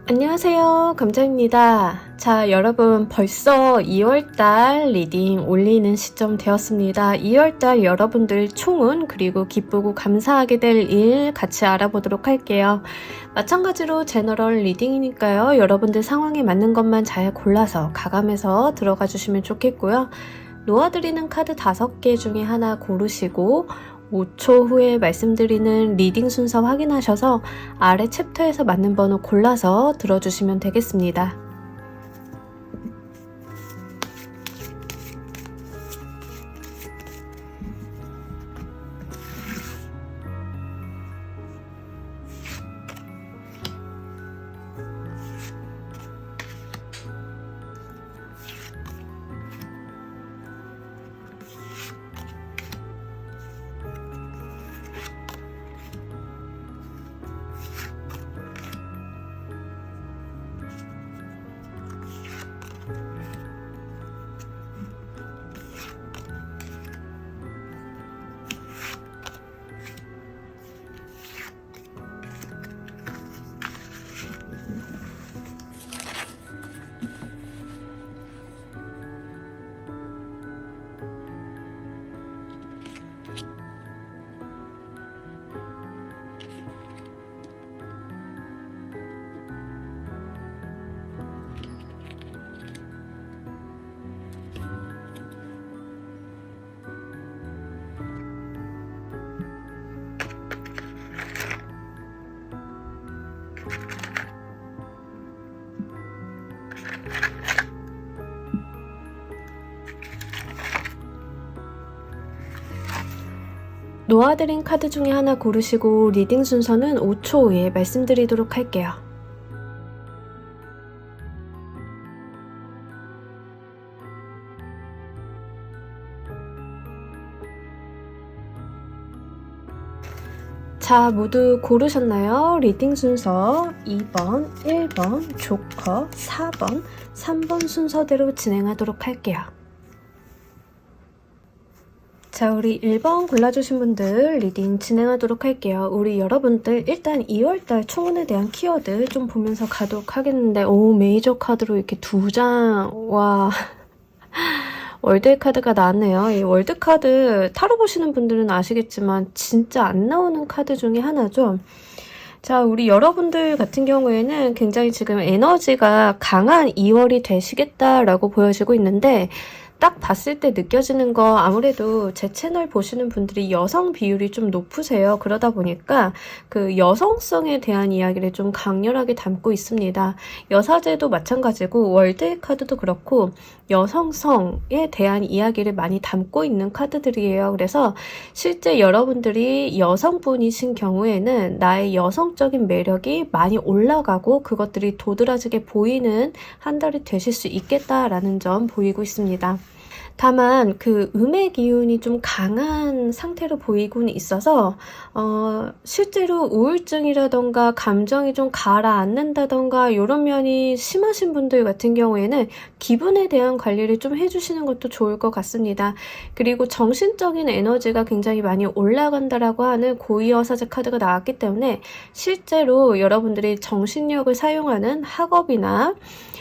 안녕하세요, 감자입니다. 자, 여러분 벌써 2월달 리딩 올리는 시점 되었습니다. 2월달 여러분들 총운 그리고 기쁘고 감사하게 될 일 같이 알아보도록 할게요. 마찬가지로 제너럴 리딩이니까요. 여러분들 상황에 맞는 것만 잘 골라서 가감해서 들어가 주시면 좋겠고요. 놓아드리는 카드 5개 중에 하나 고르시고 5초 후에 말씀드리는 리딩 순서 확인하셔서 아래 챕터에서 맞는 번호 골라서 들어주시면 되겠습니다. 놓아드린 카드 중에 하나 고르시고 리딩 순서는 5초 후에 말씀드리도록 할게요. 자, 모두 고르셨나요? 리딩 순서 2번, 1번, 조커, 4번, 3번 순서대로 진행하도록 할게요. 자, 우리 1번 골라주신 분들 리딩 진행하도록 할게요. 우리 여러분들 일단 2월달 총운에 대한 키워드 좀 보면서 가도록 하겠는데, 오, 메이저 카드로 이렇게 2장, 와, 월드 카드가 나왔네요. 이 월드 카드 타로 보시는 분들은 아시겠지만 진짜 안 나오는 카드 중에 하나죠. 자, 우리 여러분들 같은 경우에는 굉장히 지금 에너지가 강한 2월이 되시겠다라고 보여지고 있는데, 딱 봤을 때 느껴지는 거, 아무래도 제 채널 보시는 분들이 여성 비율이 좀 높으세요. 그러다 보니까 그 여성성에 대한 이야기를 좀 강렬하게 담고 있습니다. 여사제도 마찬가지고 월드의 카드도 그렇고 여성성에 대한 이야기를 많이 담고 있는 카드들이에요. 그래서 실제 여러분들이 여성분이신 경우에는 나의 여성적인 매력이 많이 올라가고 그것들이 도드라지게 보이는 한 달이 되실 수 있겠다라는 점 보이고 있습니다. 다만 그 음의 기운이 좀 강한 상태로 보이고는 있어서 실제로 우울증이라던가 감정이 좀 가라앉는다던가 이런 면이 심하신 분들 같은 경우에는 기분에 대한 관리를 좀 해주시는 것도 좋을 것 같습니다. 그리고 정신적인 에너지가 굉장히 많이 올라간다라고 하는 고위여사제 카드가 나왔기 때문에 실제로 여러분들이 정신력을 사용하는 학업이나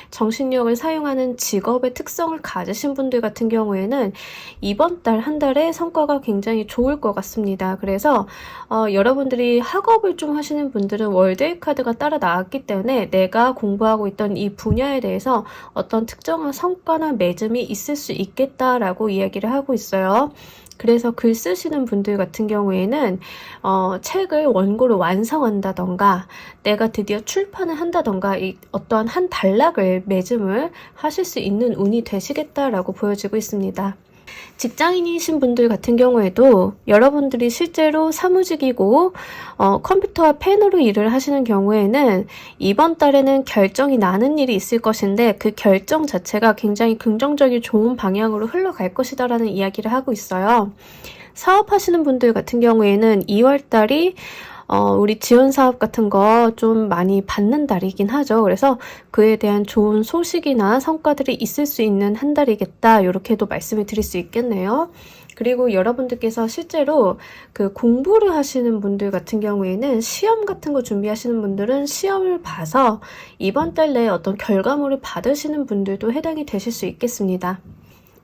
정신력을 사용하는 직업의 특성을 가지신 분들 같은 경우에는 이번 달 한 달에 성과가 굉장히 좋을 것 같습니다. 그래서 여러분들이 학업을 좀 하시는 분들은 월드의 카드가 따라 나왔기 때문에 내가 공부하고 있던 이 분야에 대해서 어떤 특정한 성과나 매점이 있을 수 있겠다라고 이야기를 하고 있어요. 그래서 글 쓰시는 분들 같은 경우에는 책을 원고로 완성한다던가 내가 드디어 출판을 한다던가 어떠한 한 단락을 매짐을 하실 수 있는 운이 되시겠다라고 보여지고 있습니다. 직장인이신 분들 같은 경우에도 여러분들이 실제로 사무직이고 컴퓨터와 펜으로 일을 하시는 경우에는 이번 달에는 결정이 나는 일이 있을 것인데 그 결정 자체가 굉장히 긍정적인 좋은 방향으로 흘러갈 것이다 라는 이야기를 하고 있어요. 사업하시는 분들 같은 경우에는 2월달이 우리 지원 사업 같은 거 좀 많이 받는 달이긴 하죠. 그래서 그에 대한 좋은 소식이나 성과들이 있을 수 있는 한 달이겠다. 이렇게도 말씀을 드릴 수 있겠네요. 그리고 여러분들께서 실제로 그 공부를 하시는 분들 같은 경우에는 시험 같은 거 준비하시는 분들은 시험을 봐서 이번 달 내에 어떤 결과물을 받으시는 분들도 해당이 되실 수 있겠습니다.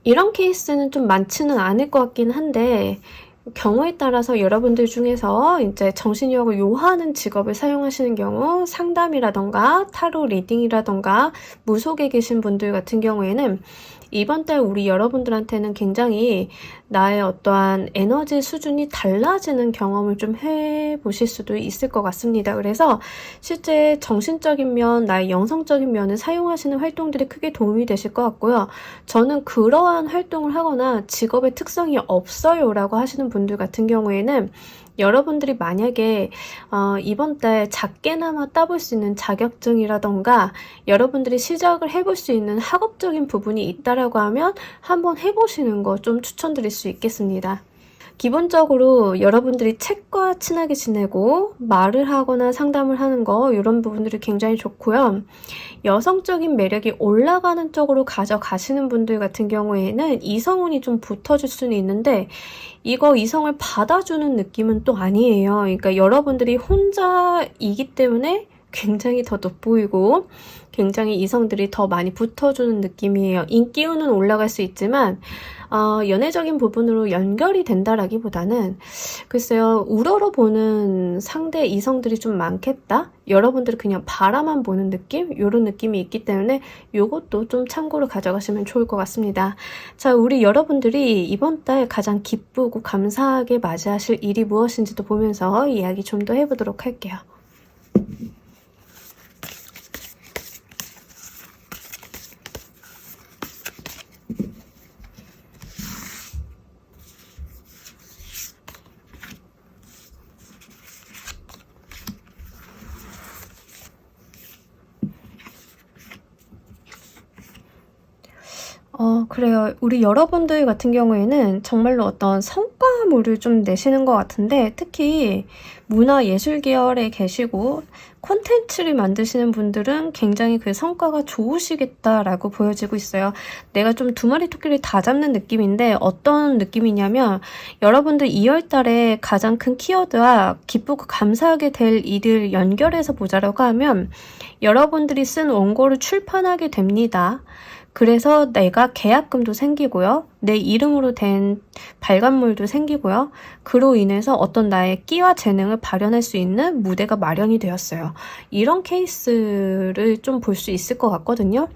이런 케이스는 좀 많지는 않을 것 같긴 한데 경우에 따라서 여러분들 중에서 이제 정신의학을 요하는 직업을 사용하시는 경우 상담이라던가 타로 리딩이라던가 무속에 계신 분들 같은 경우에는 이번 달 우리 여러분들한테는 굉장히 나의 어떠한 에너지 수준이 달라지는 경험을 좀 해보실 수도 있을 것 같습니다. 그래서 실제 정신적인 면, 나의 영성적인 면을 사용하시는 활동들이 크게 도움이 되실 것 같고요. 저는 그러한 활동을 하거나 직업의 특성이 없어요 라고 하시는 분들 같은 경우에는 여러분들이 만약에 이번 달 작게나마 따볼 수 있는 자격증이라던가 여러분들이 시작을 해볼 수 있는 학업적인 부분이 있다라고 하면 한번 해보시는 거 좀 추천드릴 수 있겠습니다. 기본적으로 여러분들이 책과 친하게 지내고 말을 하거나 상담을 하는 거 이런 부분들이 굉장히 좋고요. 여성적인 매력이 올라가는 쪽으로 가져가시는 분들 같은 경우에는 이성운이 좀 붙어줄 수는 있는데 이거 이성을 받아주는 느낌은 또 아니에요. 그러니까 여러분들이 혼자이기 때문에 굉장히 더 돋보이고 굉장히 이성들이 더 많이 붙어주는 느낌이에요. 인기운은 올라갈 수 있지만 연애적인 부분으로 연결이 된다라기보다는 글쎄요, 우러러보는 상대 이성들이 좀 많겠다? 여러분들이 그냥 바라만 보는 느낌? 이런 느낌이 있기 때문에 이것도 좀 참고로 가져가시면 좋을 것 같습니다. 자, 우리 여러분들이 이번 달 가장 기쁘고 감사하게 맞이하실 일이 무엇인지도 보면서 이야기 좀 더 해보도록 할게요. 그래요. 우리 여러분들 같은 경우에는 정말로 어떤 성과물을 좀 내시는 것 같은데 특히 문화예술 계열에 계시고 콘텐츠를 만드시는 분들은 굉장히 그 성과가 좋으시겠다라고 보여지고 있어요. 내가 좀 두 마리 토끼를 다 잡는 느낌인데 어떤 느낌이냐면 여러분들 2월 달에 가장 큰 키워드와 기쁘고 감사하게 될 일을 연결해서 보자라고 하면 여러분들이 쓴 원고를 출판하게 됩니다. 그래서 내가 계약금도 생기고요. 내 이름으로 된 발간물도 생기고요. 그로 인해서 어떤 나의 끼와 재능을 발현할 수 있는 무대가 마련이 되었어요. 이런 케이스를 좀 볼 수 있을 것 같거든요.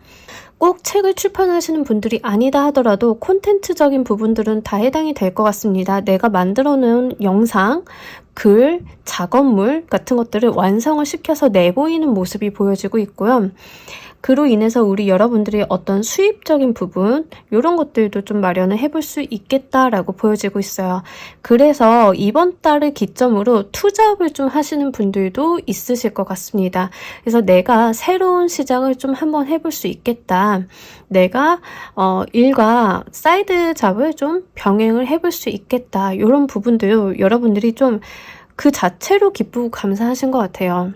꼭 책을 출판하시는 분들이 아니다 하더라도 콘텐츠적인 부분들은 다 해당이 될 것 같습니다. 내가 만들어 놓은 영상, 글, 작업물 같은 것들을 완성을 시켜서 내보이는 모습이 보여지고 있고요. 그로 인해서 우리 여러분들이 어떤 수입적인 부분 이런 것들도 좀 마련을 해볼 수 있겠다라고 보여지고 있어요. 그래서 이번 달을 기점으로 투잡을 좀 하시는 분들도 있으실 것 같습니다. 그래서 내가 새로운 시작을 좀 한번 해볼 수 있겠다. 내가 일과 사이드 잡을 좀 병행을 해볼 수 있겠다. 이런 부분도 여러분들이 좀 그 자체로 기쁘고 감사하신 것 같아요.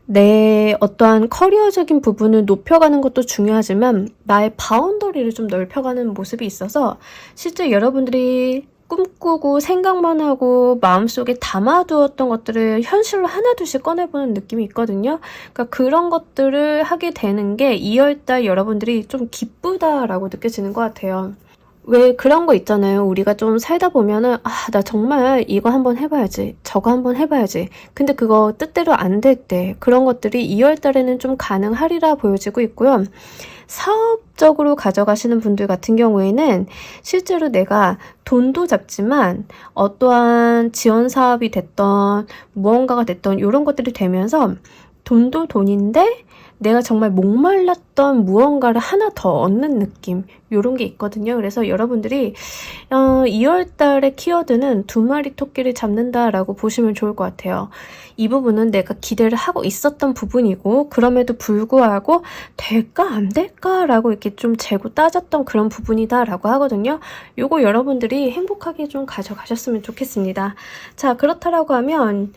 내 어떠한 커리어적인 부분을 높여가는 것도 중요하지만 나의 바운더리를 좀 넓혀가는 모습이 있어서 실제 여러분들이 꿈꾸고 생각만 하고 마음속에 담아두었던 것들을 현실로 하나둘씩 꺼내보는 느낌이 있거든요. 그러니까 그런 것들을 하게 되는 게 2월달 여러분들이 좀 기쁘다라고 느껴지는 것 같아요. 왜 그런 거 있잖아요. 우리가 좀 살다 보면은 나 정말 이거 한번 해봐야지, 저거 한번 해봐야지. 근데 그거 뜻대로 안 될 때 그런 것들이 2월 달에는 좀 가능하리라 보여지고 있고요. 사업적으로 가져가시는 분들 같은 경우에는 실제로 내가 돈도 잡지만 어떠한 지원 사업이 됐던 무언가가 됐던 이런 것들이 되면서 돈도 돈인데 내가 정말 목말랐던 무언가를 하나 더 얻는 느낌 이런 게 있거든요. 그래서 여러분들이 2월달의 키워드는 두 마리 토끼를 잡는다라고 보시면 좋을 것 같아요. 이 부분은 내가 기대를 하고 있었던 부분이고 그럼에도 불구하고 될까 안 될까라고 이렇게 좀 재고 따졌던 그런 부분이다라고 하거든요. 요거 여러분들이 행복하게 좀 가져가셨으면 좋겠습니다. 자, 그렇다라고 하면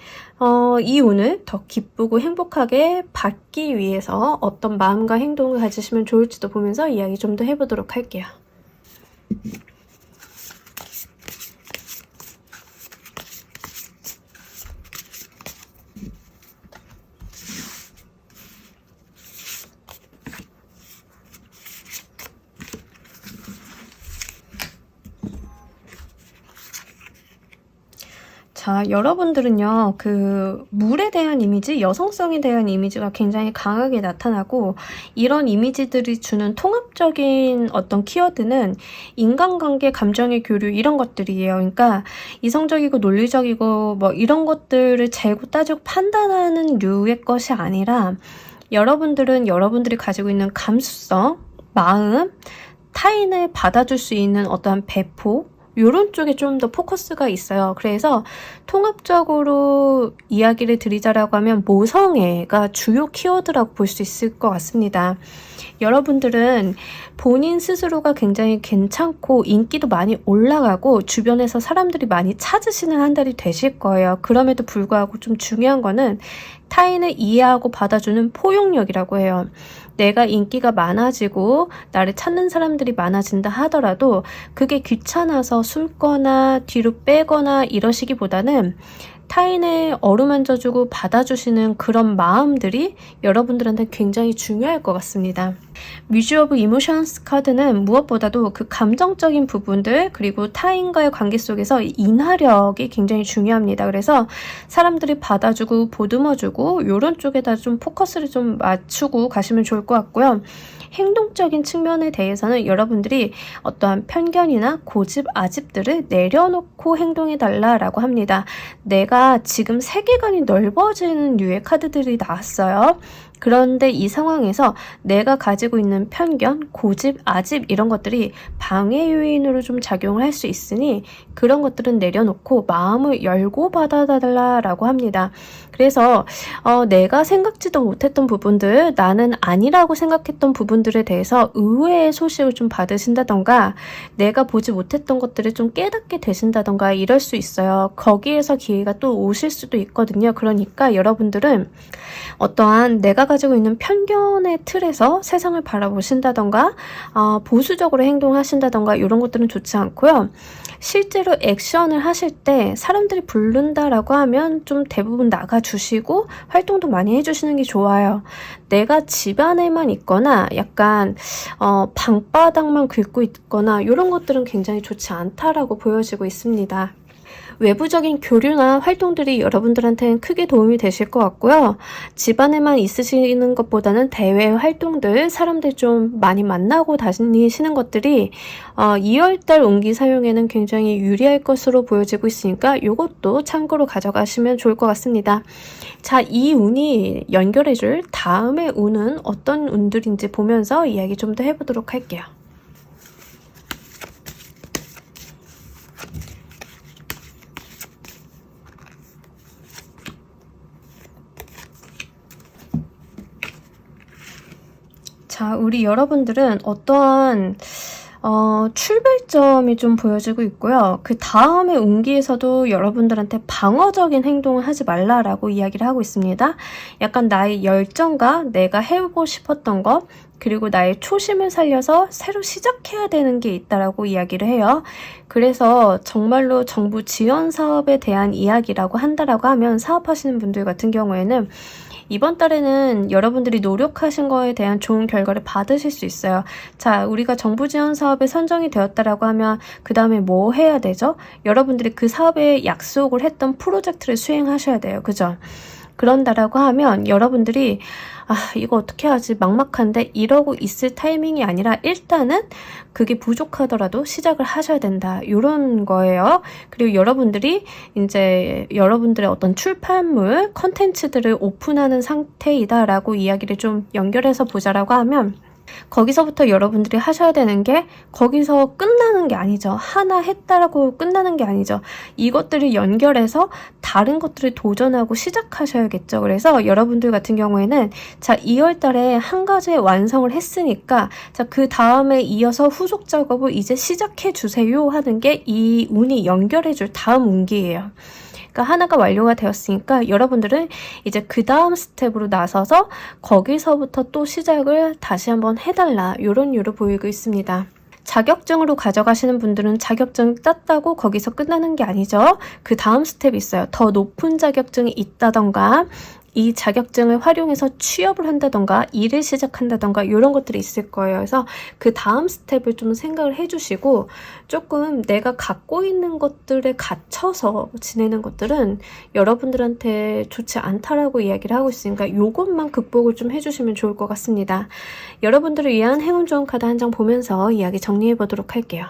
이 운을 더 기쁘고 행복하게 받기 위해서 어떤 마음과 행동을 가지시면 좋을지도 보면서 이야기 좀 더 해보도록 할게요. 자, 여러분들은요, 물에 대한 이미지, 여성성에 대한 이미지가 굉장히 강하게 나타나고, 이런 이미지들이 주는 통합적인 어떤 키워드는 인간관계, 감정의 교류, 이런 것들이에요. 그러니까, 이성적이고 논리적이고, 뭐, 이런 것들을 재고 따지고 판단하는 류의 것이 아니라, 여러분들은 여러분들이 가지고 있는 감수성, 마음, 타인을 받아줄 수 있는 어떠한 배포, 이런 쪽에 좀 더 포커스가 있어요. 그래서 통합적으로 이야기를 드리자라고 하면 모성애가 주요 키워드라고 볼 수 있을 것 같습니다. 여러분들은 본인 스스로가 굉장히 괜찮고 인기도 많이 올라가고 주변에서 사람들이 많이 찾으시는 한 달이 되실 거예요. 그럼에도 불구하고 좀 중요한 거는 타인을 이해하고 받아주는 포용력이라고 해요. 내가 인기가 많아지고 나를 찾는 사람들이 많아진다 하더라도 그게 귀찮아서 숨거나 뒤로 빼거나 이러시기보다는 타인을 어루만져주고 받아주시는 그런 마음들이 여러분들한테 굉장히 중요할 것 같습니다. 뮤즈 오브 이모션스 카드는 무엇보다도 그 감정적인 부분들 그리고 타인과의 관계 속에서 인화력이 굉장히 중요합니다. 그래서 사람들이 받아주고 보듬어주고 이런 쪽에다 좀 포커스를 좀 맞추고 가시면 좋을 것 같고요. 행동적인 측면에 대해서는 여러분들이 어떠한 편견이나 고집, 아집들을 내려놓고 행동해달라고 합니다. 내가 지금 세계관이 넓어지는 류의 카드들이 나왔어요. 그런데 이 상황에서 내가 가지고 있는 편견, 고집, 아집 이런 것들이 방해 요인으로 좀 작용을 할 수 있으니 그런 것들은 내려놓고 마음을 열고 받아달라고 합니다. 그래서 내가 생각지도 못했던 부분들, 나는 아니라고 생각했던 부분들에 대해서 의외의 소식을 좀 받으신다던가 내가 보지 못했던 것들을 좀 깨닫게 되신다던가 이럴 수 있어요. 거기에서 기회가 또 오실 수도 있거든요. 그러니까 여러분들은 어떠한 내가 가지고 있는 편견의 틀에서 세상을 바라보신다던가 보수적으로 행동하신다던가 이런 것들은 좋지 않고요. 실제로 액션을 하실 때 사람들이 부른다라고 하면 좀 대부분 나가주시고 활동도 많이 해주시는 게 좋아요. 내가 집 안에만 있거나 약간 방바닥만 긁고 있거나 이런 것들은 굉장히 좋지 않다라고 보여지고 있습니다. 외부적인 교류나 활동들이 여러분들한테는 크게 도움이 되실 것 같고요. 집안에만 있으시는 것보다는 대외 활동들, 사람들 좀 많이 만나고 다니시는 것들이 2월달 운기 사용에는 굉장히 유리할 것으로 보여지고 있으니까 이것도 참고로 가져가시면 좋을 것 같습니다. 자, 이 운이 연결해줄 다음의 운은 어떤 운들인지 보면서 이야기 좀 더 해보도록 할게요. 자, 우리 여러분들은 어떠한 출발점이 좀 보여지고 있고요. 그 다음에 운기에서도 여러분들한테 방어적인 행동을 하지 말라라고 이야기를 하고 있습니다. 약간 나의 열정과 내가 해보고 싶었던 것 그리고 나의 초심을 살려서 새로 시작해야 되는 게 있다라고 이야기를 해요. 그래서 정말로 정부 지원 사업에 대한 이야기라고 한다라고 하면 사업하시는 분들 같은 경우에는 이번 달에는 여러분들이 노력하신 거에 대한 좋은 결과를 받으실 수 있어요. 자, 우리가 정부 지원 사업에 선정이 되었다라고 하면 그 다음에 뭐 해야 되죠? 여러분들이 그 사업에 약속을 했던 프로젝트를 수행하셔야 돼요. 그죠? 그런다라고 하면 여러분들이 이거 어떻게 하지? 막막한데 이러고 있을 타이밍이 아니라 일단은 그게 부족하더라도 시작을 하셔야 된다. 이런 거예요. 그리고 여러분들이 이제 여러분들의 어떤 출판물, 컨텐츠들을 오픈하는 상태이다라고 이야기를 좀 연결해서 보자라고 하면 거기서부터 여러분들이 하셔야 되는 게 거기서 끝나는 게 아니죠. 하나 했다라고 끝나는 게 아니죠. 이것들을 연결해서 다른 것들을 도전하고 시작하셔야겠죠. 그래서 여러분들 같은 경우에는 자, 2월 달에 한 가지 완성을 했으니까 자, 그 다음에 이어서 후속 작업을 이제 시작해 주세요 하는 게 이 운이 연결해 줄 다음 운기예요. 하나가 완료가 되었으니까 여러분들은 이제 그 다음 스텝으로 나서서 거기서부터 또 시작을 다시 한번 해달라 이런 유로 보이고 있습니다. 자격증으로 가져가시는 분들은 자격증 땄다고 거기서 끝나는 게 아니죠. 그 다음 스텝이 있어요. 더 높은 자격증이 있다던가 이 자격증을 활용해서 취업을 한다던가 일을 시작한다던가 이런 것들이 있을 거예요. 그래서 그 다음 스텝을 좀 생각을 해주시고 조금 내가 갖고 있는 것들에 갇혀서 지내는 것들은 여러분들한테 좋지 않다라고 이야기를 하고 있으니까 이것만 극복을 좀 해주시면 좋을 것 같습니다. 여러분들을 위한 행운 좋은 카드 한 장 보면서 이야기 정리해 보도록 할게요.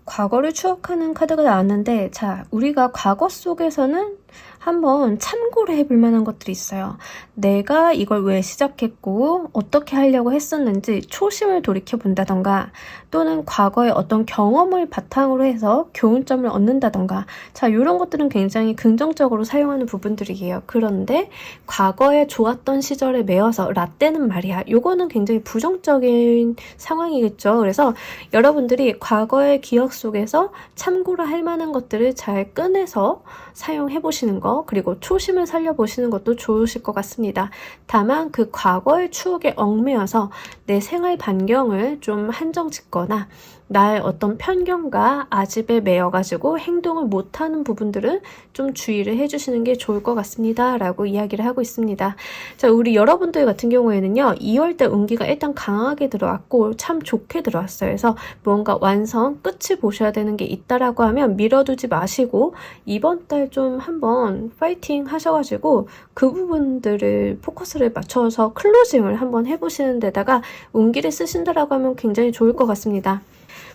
과거를 추억하는 카드가 나왔는데, 자, 우리가 과거 속에서는 한번 참고를 해볼 만한 것들이 있어요. 내가 이걸 왜 시작했고 어떻게 하려고 했었는지 초심을 돌이켜 본다던가, 또는 과거의 어떤 경험을 바탕으로 해서 교훈점을 얻는다던가, 자, 이런 것들은 굉장히 긍정적으로 사용하는 부분들이에요. 그런데 과거에 좋았던 시절에 매여서 라떼는 말이야, 요거는 굉장히 부정적인 상황이겠죠. 그래서 여러분들이 과거의 기억 속에서 참고를 할 만한 것들을 잘 꺼내서 사용해 보시는 거, 그리고 초심을 살려보시는 것도 좋으실 것 같습니다. 다만 그 과거의 추억에 얽매여서 내 생활 반경을 좀 한정 짓거나 나의 어떤 편견과 아집에 매여가지고 행동을 못하는 부분들은 좀 주의를 해주시는 게 좋을 것 같습니다 라고 이야기를 하고 있습니다. 자, 우리 여러분들 같은 경우에는요, 2월달 운기가 일단 강하게 들어왔고 참 좋게 들어왔어요. 그래서 무언가 완성, 끝이 보셔야 되는 게 있다라고 하면 미뤄두지 마시고 이번 달 좀 한번 파이팅 하셔가지고 그 부분들을 포커스를 맞춰서 클로징을 한번 해보시는 데다가 운기를 쓰신다라고 하면 굉장히 좋을 것 같습니다.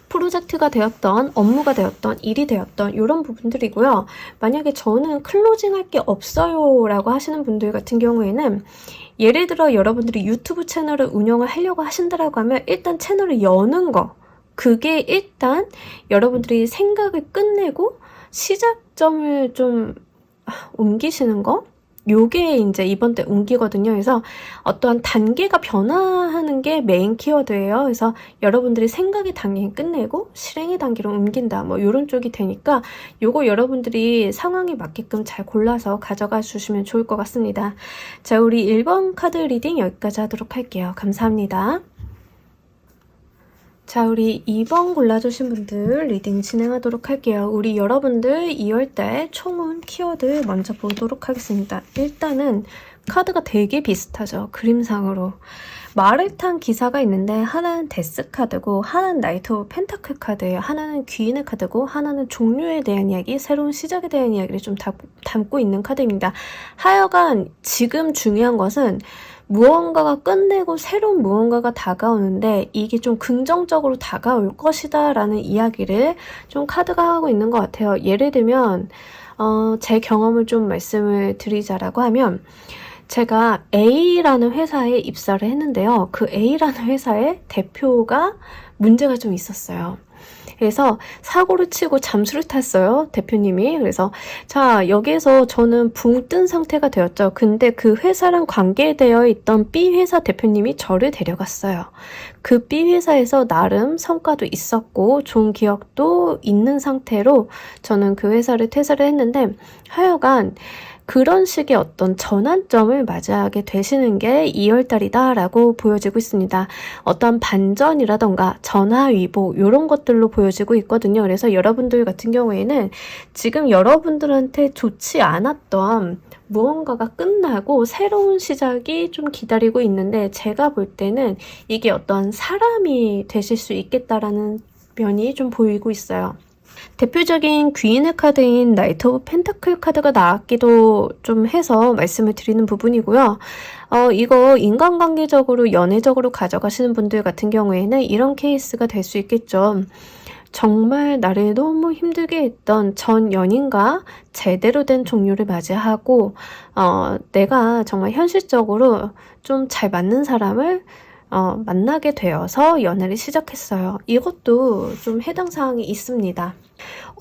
프로젝트가 되었던, 업무가 되었던, 일이 되었던 이런 부분들이고요. 만약에 저는 클로징 할 게 없어요 라고 하시는 분들 같은 경우에는, 예를 들어 여러분들이 유튜브 채널을 운영을 하려고 하신다라고 하면 일단 채널을 여는 거, 그게 일단 여러분들이 생각을 끝내고 시작점을 좀 옮기시는 거, 요게 이제 이번 때 운기거든요. 그래서 어떠한 단계가 변화하는 게 메인 키워드예요. 그래서 여러분들이 생각의 단계는 끝내고 실행의 단계로 옮긴다, 뭐 이런 쪽이 되니까 요거 여러분들이 상황에 맞게끔 잘 골라서 가져가 주시면 좋을 것 같습니다. 자, 우리 1번 카드 리딩 여기까지 하도록 할게요. 감사합니다. 자, 우리 2번 골라주신 분들 리딩 진행하도록 할게요. 우리 여러분들 2월달 총운 키워드 먼저 보도록 하겠습니다. 일단은 카드가 되게 비슷하죠. 그림상으로. 말을 탄 기사가 있는데 하나는 데스 카드고 하나는 나이트 오브 펜타클 카드예요. 하나는 귀인의 카드고 하나는 종료에 대한 이야기, 새로운 시작에 대한 이야기를 좀 담고 있는 카드입니다. 하여간 지금 중요한 것은 무언가가 끝내고 새로운 무언가가 다가오는데 이게 좀 긍정적으로 다가올 것이다 라는 이야기를 좀 카드가 하고 있는 것 같아요. 예를 들면 제 경험을 좀 말씀을 드리자라고 하면, 제가 A라는 회사에 입사를 했는데요. 그 A라는 회사의 대표가 문제가 좀 있었어요. 그래서 사고를 치고 잠수를 탔어요, 대표님이. 그래서 자, 여기에서 저는 붕 뜬 상태가 되었죠. 근데 그 회사랑 관계되어 있던 B 회사 대표님이 저를 데려갔어요. 그 B 회사에서 나름 성과도 있었고 좋은 기억도 있는 상태로 저는 그 회사를 퇴사를 했는데, 하여간 그런 식의 어떤 전환점을 맞이하게 되시는 게 2월달이다 라고 보여지고 있습니다. 어떤 반전이라던가 전화위복 이런 것들로 보여지고 있거든요. 그래서 여러분들 같은 경우에는 지금 여러분들한테 좋지 않았던 무언가가 끝나고 새로운 시작이 좀 기다리고 있는데, 제가 볼 때는 이게 어떤 사람이 되실 수 있겠다라는 면이 좀 보이고 있어요. 대표적인 귀인의 카드인 나이트 오브 펜타클 카드가 나왔기도 좀 해서 말씀을 드리는 부분이고요. 이거 인간관계적으로 연애적으로 가져가시는 분들 같은 경우에는 이런 케이스가 될 수 있겠죠. 정말 나를 너무 힘들게 했던 전 연인과 제대로 된 종료를 맞이하고 내가 정말 현실적으로 좀 잘 맞는 사람을 만나게 되어서 연애를 시작했어요. 이것도 좀 해당 사항이 있습니다.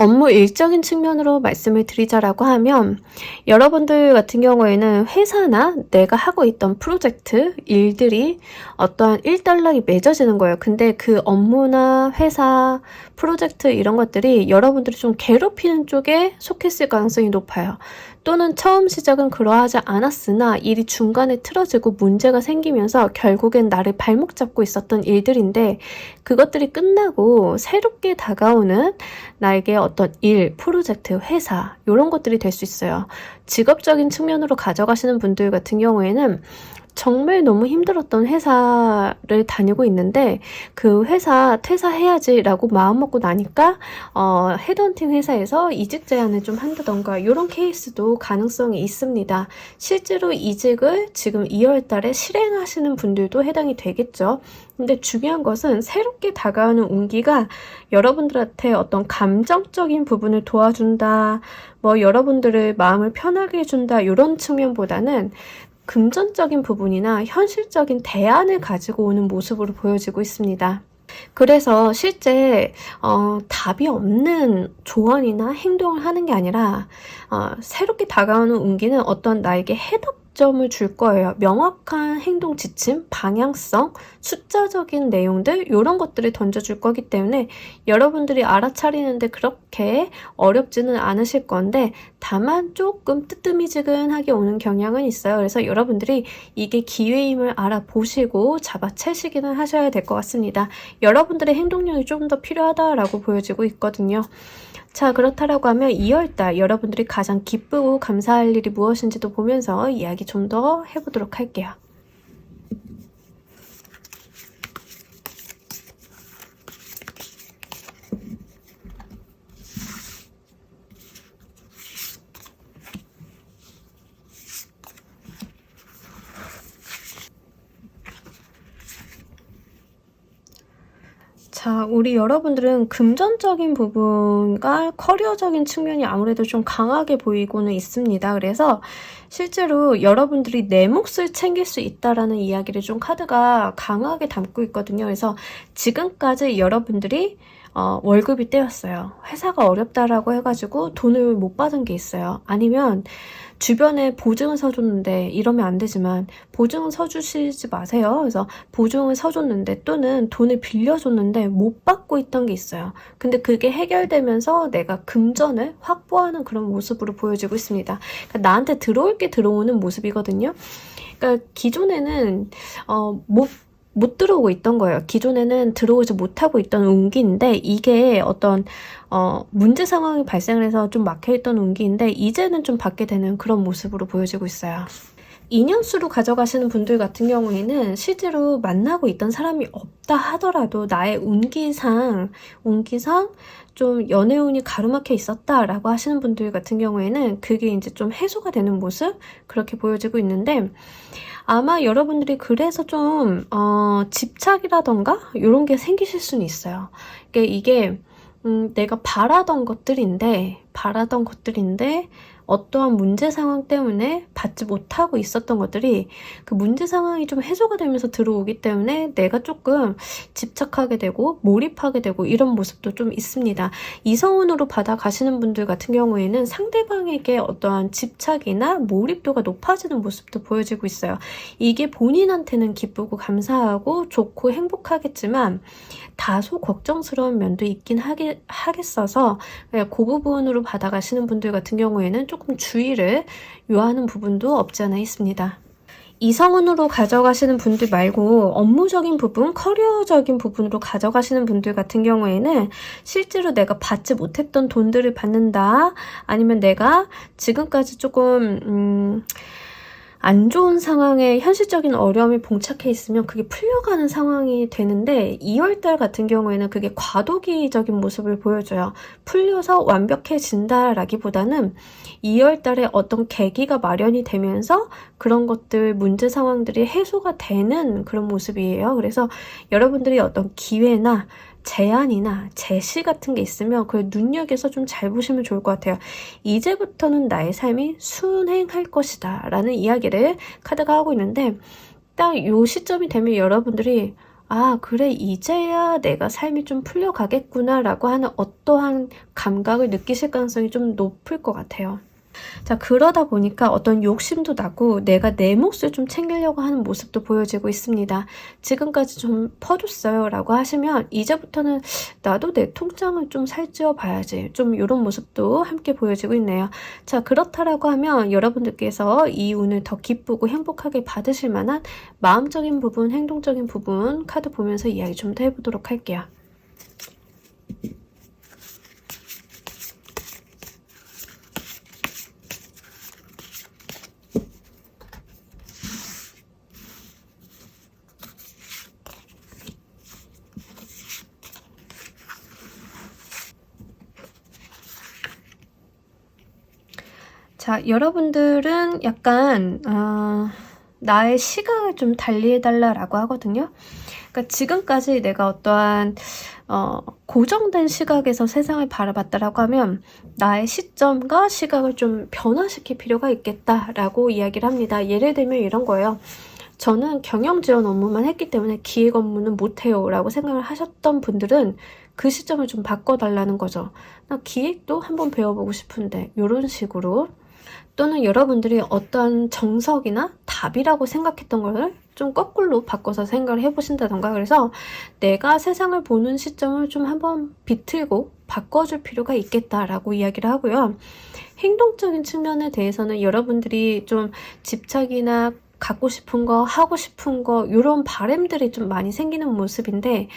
업무 일적인 측면으로 말씀을 드리자라고 하면 여러분들 같은 경우에는 회사나 내가 하고 있던 프로젝트, 일들이 어떠한 일단락이 맺어지는 거예요. 근데 그 업무나 회사, 프로젝트 이런 것들이 여러분들이 좀 괴롭히는 쪽에 속했을 가능성이 높아요. 또는 처음 시작은 그러하지 않았으나 일이 중간에 틀어지고 문제가 생기면서 결국엔 나를 발목 잡고 있었던 일들인데 그것들이 끝나고 새롭게 다가오는 나에게 어떤 일, 프로젝트, 회사 이런 것들이 될 수 있어요. 직업적인 측면으로 가져가시는 분들 같은 경우에는 정말 너무 힘들었던 회사를 다니고 있는데 그 회사 퇴사해야지 라고 마음먹고 나니까 헤드헌팅 회사에서 이직 제안을 좀 한다던가 이런 케이스도 가능성이 있습니다. 실제로 이직을 지금 2월 달에 실행하시는 분들도 해당이 되겠죠. 근데 중요한 것은 새롭게 다가오는 운기가 여러분들한테 어떤 감정적인 부분을 도와준다, 뭐 여러분들의 마음을 편하게 해준다 이런 측면보다는 금전적인 부분이나 현실적인 대안을 가지고 오는 모습으로 보여지고 있습니다. 그래서 실제 답이 없는 조언이나 행동을 하는 게 아니라 새롭게 다가오는 운기는 어떤 나에게 해답점을 줄 거예요. 명확한 행동 지침, 방향성, 숫자적인 내용들 이런 것들을 던져줄 거기 때문에 여러분들이 알아차리는데 그렇게 어렵지는 않으실 건데 다만 조금 뜨뜨미지근하게 오는 경향은 있어요. 그래서 여러분들이 이게 기회임을 알아보시고 잡아채시기는 하셔야 될 것 같습니다. 여러분들의 행동력이 좀 더 필요하다라고 보여지고 있거든요. 자, 그렇다라고 하면 2월달 여러분들이 가장 기쁘고 감사할 일이 무엇인지도 보면서 이야기 좀 더 해보도록 할게요. 자, 우리 여러분들은 금전적인 부분과 커리어적인 측면이 아무래도 좀 강하게 보이고는 있습니다. 그래서 실제로 여러분들이 내 몫을 챙길 수 있다라는 이야기를 좀 카드가 강하게 담고 있거든요. 그래서 지금까지 여러분들이 월급이 떼였어요. 회사가 어렵다라고 해가지고 돈을 못 받은 게 있어요. 아니면 주변에 보증을 서줬는데 이러면 안 되지만 보증을 서주시지 마세요. 그래서 보증을 서줬는데 또는 돈을 빌려줬는데 못 받고 있던 게 있어요. 근데 그게 해결되면서 내가 금전을 확보하는 그런 모습으로 보여지고 있습니다. 그러니까 나한테 들어올 게 들어오는 모습이거든요. 그러니까 기존에는 못 들어오고 있던 거예요. 기존에는 들어오지 못하고 있던 운기인데 이게 어떤 문제 상황이 발생을 해서 좀 막혀있던 운기인데 이제는 좀 받게 되는 그런 모습으로 보여지고 있어요. 인연수로 가져가시는 분들 같은 경우에는 실제로 만나고 있던 사람이 없다 하더라도 나의 운기상 좀 연애운이 가로막혀 있었다라고 하시는 분들 같은 경우에는 그게 이제 좀 해소가 되는 모습 그렇게 보여지고 있는데 아마 여러분들이 그래서 좀 집착이라던가 이런 게 생기실 수는 있어요. 그러니까 이게 내가 바라던 것들인데 어떠한 문제 상황 때문에 받지 못하고 있었던 것들이 그 문제 상황이 좀 해소가 되면서 들어오기 때문에 내가 조금 집착하게 되고 몰입하게 되고 이런 모습도 좀 있습니다. 이성운으로 받아가시는 분들 같은 경우에는 상대방에게 어떠한 집착이나 몰입도가 높아지는 모습도 보여지고 있어요. 이게 본인한테는 기쁘고 감사하고 좋고 행복하겠지만 다소 걱정스러운 면도 있긴 하겠어서 그 부분으로 받아가시는 분들 같은 경우에는 조금 주의를 요하는 부분도 없지 않아 있습니다. 이성운으로 가져가시는 분들 말고 업무적인 부분, 커리어적인 부분으로 가져가시는 분들 같은 경우에는 실제로 내가 받지 못했던 돈들을 받는다. 아니면 내가 지금까지 조금 안 좋은 상황에 현실적인 어려움이 봉착해 있으면 그게 풀려가는 상황이 되는데 2월달 같은 경우에는 그게 과도기적인 모습을 보여줘요. 풀려서 완벽해진다라기보다는 2월달에 어떤 계기가 마련이 되면서 그런 것들, 문제 상황들이 해소가 되는 그런 모습이에요. 그래서 여러분들이 어떤 기회나 제안이나 제시 같은 게 있으면 그걸 눈여겨서 좀 잘 보시면 좋을 것 같아요. 이제부터는 나의 삶이 순행할 것이다 라는 이야기를 카드가 하고 있는데 딱 요 시점이 되면 여러분들이 아, 그래, 이제야 내가 삶이 좀 풀려가겠구나 라고 하는 어떠한 감각을 느끼실 가능성이 좀 높을 것 같아요. 자, 그러다 보니까 어떤 욕심도 나고 내가 내 몫을 좀 챙기려고 하는 모습도 보여지고 있습니다. 지금까지 좀 퍼줬어요 라고 하시면 이제부터는 나도 내 통장을 좀 살찌워 봐야지, 좀 이런 모습도 함께 보여지고 있네요. 자, 그렇다라고 하면 여러분들께서 이 운을 더 기쁘고 행복하게 받으실 만한 마음적인 부분, 행동적인 부분 카드 보면서 이야기 좀 더 해보도록 할게요. 자, 여러분들은 약간 나의 시각을 좀 달리해달라라고 하거든요. 그러니까 지금까지 내가 어떠한 고정된 시각에서 세상을 바라봤다라고 하면 나의 시점과 시각을 좀 변화시킬 필요가 있겠다라고 이야기를 합니다. 예를 들면 이런 거예요. 저는 경영 지원 업무만 했기 때문에 기획 업무는 못해요 라고 생각을 하셨던 분들은 그 시점을 좀 바꿔달라는 거죠. 나 기획도 한번 배워보고 싶은데, 이런 식으로. 또는 여러분들이 어떤 정석이나 답이라고 생각했던 것을 좀 거꾸로 바꿔서 생각을 해보신다던가, 그래서 내가 세상을 보는 시점을 좀 한번 비틀고 바꿔줄 필요가 있겠다라고 이야기를 하고요. 행동적인 측면에 대해서는 여러분들이 좀 집착이나 갖고 싶은 거, 하고 싶은 거, 이런 바램들이 좀 많이 생기는 모습인데,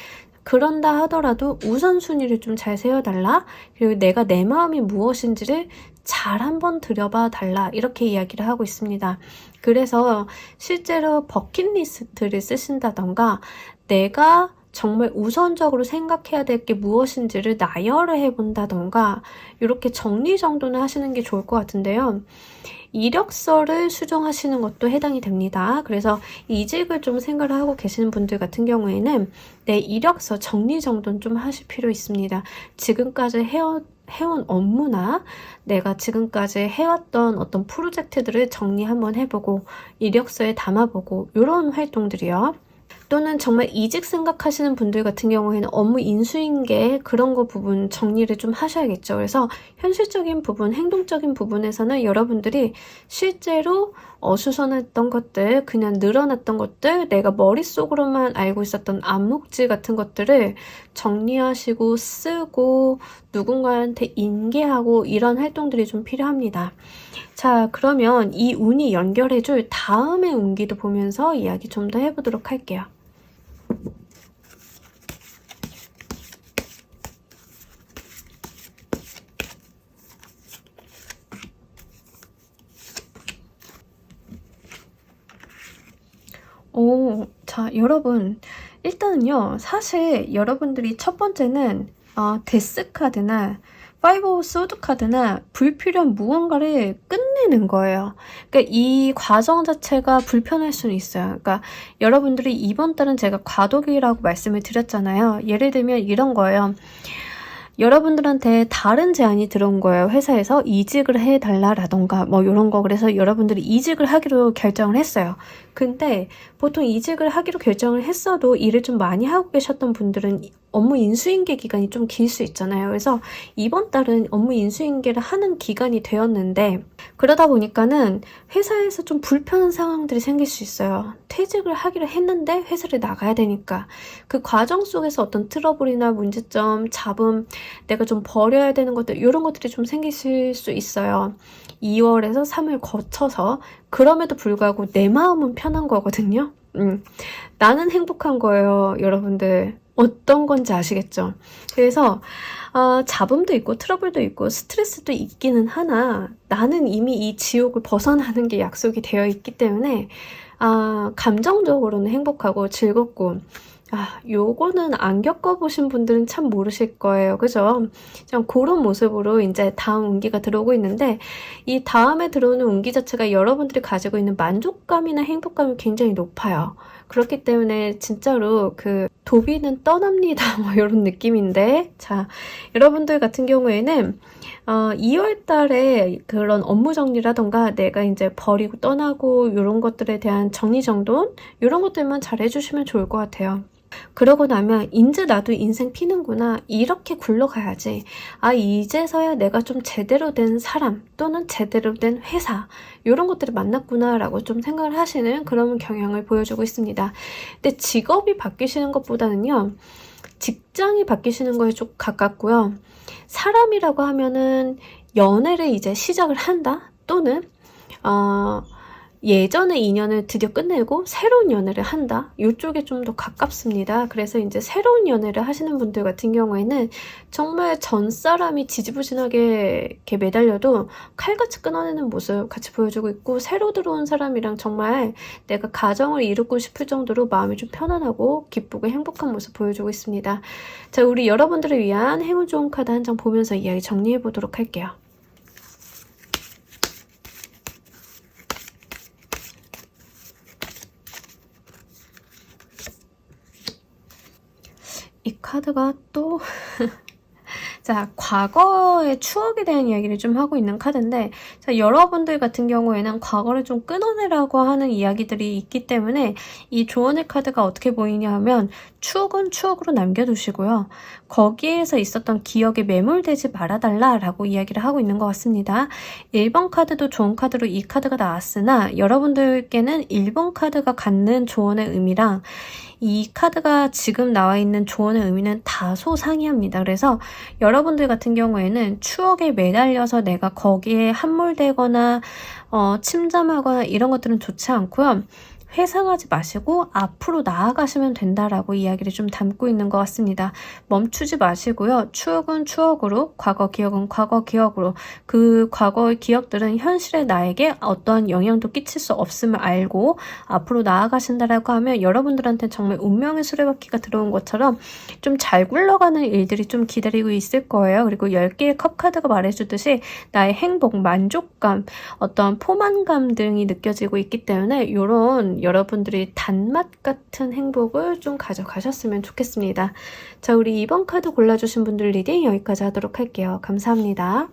그런다 하더라도 우선순위를 좀 잘 세워달라. 그리고 내가 내 마음이 무엇인지를 잘 한번 들여봐 달라. 이렇게 이야기를 하고 있습니다. 그래서 실제로 버킷리스트를 쓰신다던가, 내가 정말 우선적으로 생각해야 될 게 무엇인지를 나열을 해본다던가, 이렇게 정리정돈을 하시는 게 좋을 것 같은데요. 이력서를 수정하시는 것도 해당이 됩니다. 그래서 이직을 좀 생각을 하고 계시는 분들 같은 경우에는 내 이력서 정리정돈 좀 하실 필요 있습니다. 지금까지 해온 업무나 내가 지금까지 해왔던 어떤 프로젝트들을 정리 한번 해보고 이력서에 담아보고, 이런 활동들이요. 또는 정말 이직 생각하시는 분들 같은 경우에는 업무 인수인계 그런 거 부분 정리를 좀 하셔야겠죠. 그래서 현실적인 부분, 행동적인 부분에서는 여러분들이 실제로 어수선했던 것들, 그냥 늘어났던 것들, 내가 머릿속으로만 알고 있었던 암묵지 같은 것들을 정리하시고 쓰고 누군가한테 인계하고, 이런 활동들이 좀 필요합니다. 자, 그러면 이 운이 연결해줄 다음의 운기도 보면서 이야기 좀 더 해보도록 할게요. 자, 여러분, 일단은요, 사실 여러분들이 첫 번째는 데스 카드나 파이브 오브 소드 카드나 불필요한 무언가를 끝내는 거예요. 그러니까 이 과정 자체가 불편할 수는 있어요. 그러니까 여러분들이 이번 달은 제가 과도기라고 말씀을 드렸잖아요. 예를 들면 이런 거예요. 여러분들한테 다른 제안이 들어온 거예요. 회사에서 이직을 해달라라던가 뭐 이런 거. 그래서 여러분들이 이직을 하기로 결정을 했어요. 근데 보통 이직을 하기로 결정을 했어도 일을 좀 많이 하고 계셨던 분들은 업무 인수인계 기간이 좀 길 수 있잖아요. 그래서 이번 달은 업무 인수인계를 하는 기간이 되었는데, 그러다 보니까는 회사에서 좀 불편한 상황들이 생길 수 있어요. 퇴직을 하기로 했는데 회사를 나가야 되니까 그 과정 속에서 어떤 트러블이나 문제점, 잡음, 내가 좀 버려야 되는 것들, 이런 것들이 좀 생기실 수 있어요. 2월에서 3월 거쳐서. 그럼에도 불구하고 내 마음은 편한 거거든요. 나는 행복한 거예요, 여러분들. 어떤 건지 아시겠죠? 그래서 잡음도 있고 트러블도 있고 스트레스도 있기는 하나, 나는 이미 이 지옥을 벗어나는 게 약속이 되어 있기 때문에 감정적으로는 행복하고 즐겁고, 요거는 안 겪어보신 분들은 참 모르실 거예요. 그죠? 좀 그런 모습으로 이제 다음 운기가 들어오고 있는데, 이 다음에 들어오는 운기 자체가 여러분들이 가지고 있는 만족감이나 행복감이 굉장히 높아요. 그렇기 때문에 진짜로 그 도비는 떠납니다. 뭐 이런 느낌인데, 자, 여러분들 같은 경우에는 2월 달에 그런 업무 정리라던가 내가 이제 버리고 떠나고 이런 것들에 대한 정리정돈, 이런 것들만 잘 해주시면 좋을 것 같아요. 그러고 나면 이제 나도 인생 피는구나. 이렇게 굴러가야지. 아, 이제서야 내가 좀 제대로 된 사람 또는 제대로 된 회사 이런 것들을 만났구나 라고 좀 생각을 하시는 그런 경향을 보여주고 있습니다. 근데 직업이 바뀌시는 것보다는요. 직장이 바뀌시는 거에 좀 가깝고요. 사람이라고 하면은 연애를 이제 시작을 한다 또는 예전의 인연을 드디어 끝내고 새로운 연애를 한다. 이쪽에 좀 더 가깝습니다. 그래서 이제 새로운 연애를 하시는 분들 같은 경우에는 정말 전 사람이 지지부진하게 이렇게 매달려도 칼같이 끊어내는 모습 같이 보여주고 있고, 새로 들어온 사람이랑 정말 내가 가정을 이루고 싶을 정도로 마음이 좀 편안하고 기쁘고 행복한 모습 보여주고 있습니다. 자, 우리 여러분들을 위한 행운 좋은 카드 한 장 보면서 이야기 정리해 보도록 할게요. 이 카드가 또 자, 과거의 추억에 대한 이야기를 좀 하고 있는 카드인데, 자, 여러분들 같은 경우에는 과거를 좀 끊어내라고 하는 이야기들이 있기 때문에 이 조언의 카드가 어떻게 보이냐 하면 추억은 추억으로 남겨두시고요. 거기에서 있었던 기억에 매몰되지 말아달라라고 이야기를 하고 있는 것 같습니다. 1번 카드도 좋은 카드로 이 카드가 나왔으나 여러분들께는 1번 카드가 갖는 조언의 의미랑 이 카드가 지금 나와 있는 조언의 의미는 다소 상이합니다. 그래서 여러분들 같은 경우에는 추억에 매달려서 내가 거기에 함몰되거나 침잠하거나 이런 것들은 좋지 않고요. 회상하지 마시고 앞으로 나아가시면 된다라고 이야기를 좀 담고 있는 것 같습니다. 멈추지 마시고요. 추억은 추억으로, 과거 기억은 과거 기억으로, 그 과거의 기억들은 현실의 나에게 어떠한 영향도 끼칠 수 없음을 알고 앞으로 나아가신다라고 하면 여러분들한테 정말 운명의 수레바퀴가 들어온 것처럼 좀 잘 굴러가는 일들이 좀 기다리고 있을 거예요. 그리고 10개의 컵 카드가 말해주듯이 나의 행복, 만족감, 어떤 포만감 등이 느껴지고 있기 때문에 이런 여러분들이 단맛 같은 행복을 좀 가져가셨으면 좋겠습니다. 자, 우리 2번 카드 골라주신 분들 리딩 여기까지 하도록 할게요. 감사합니다.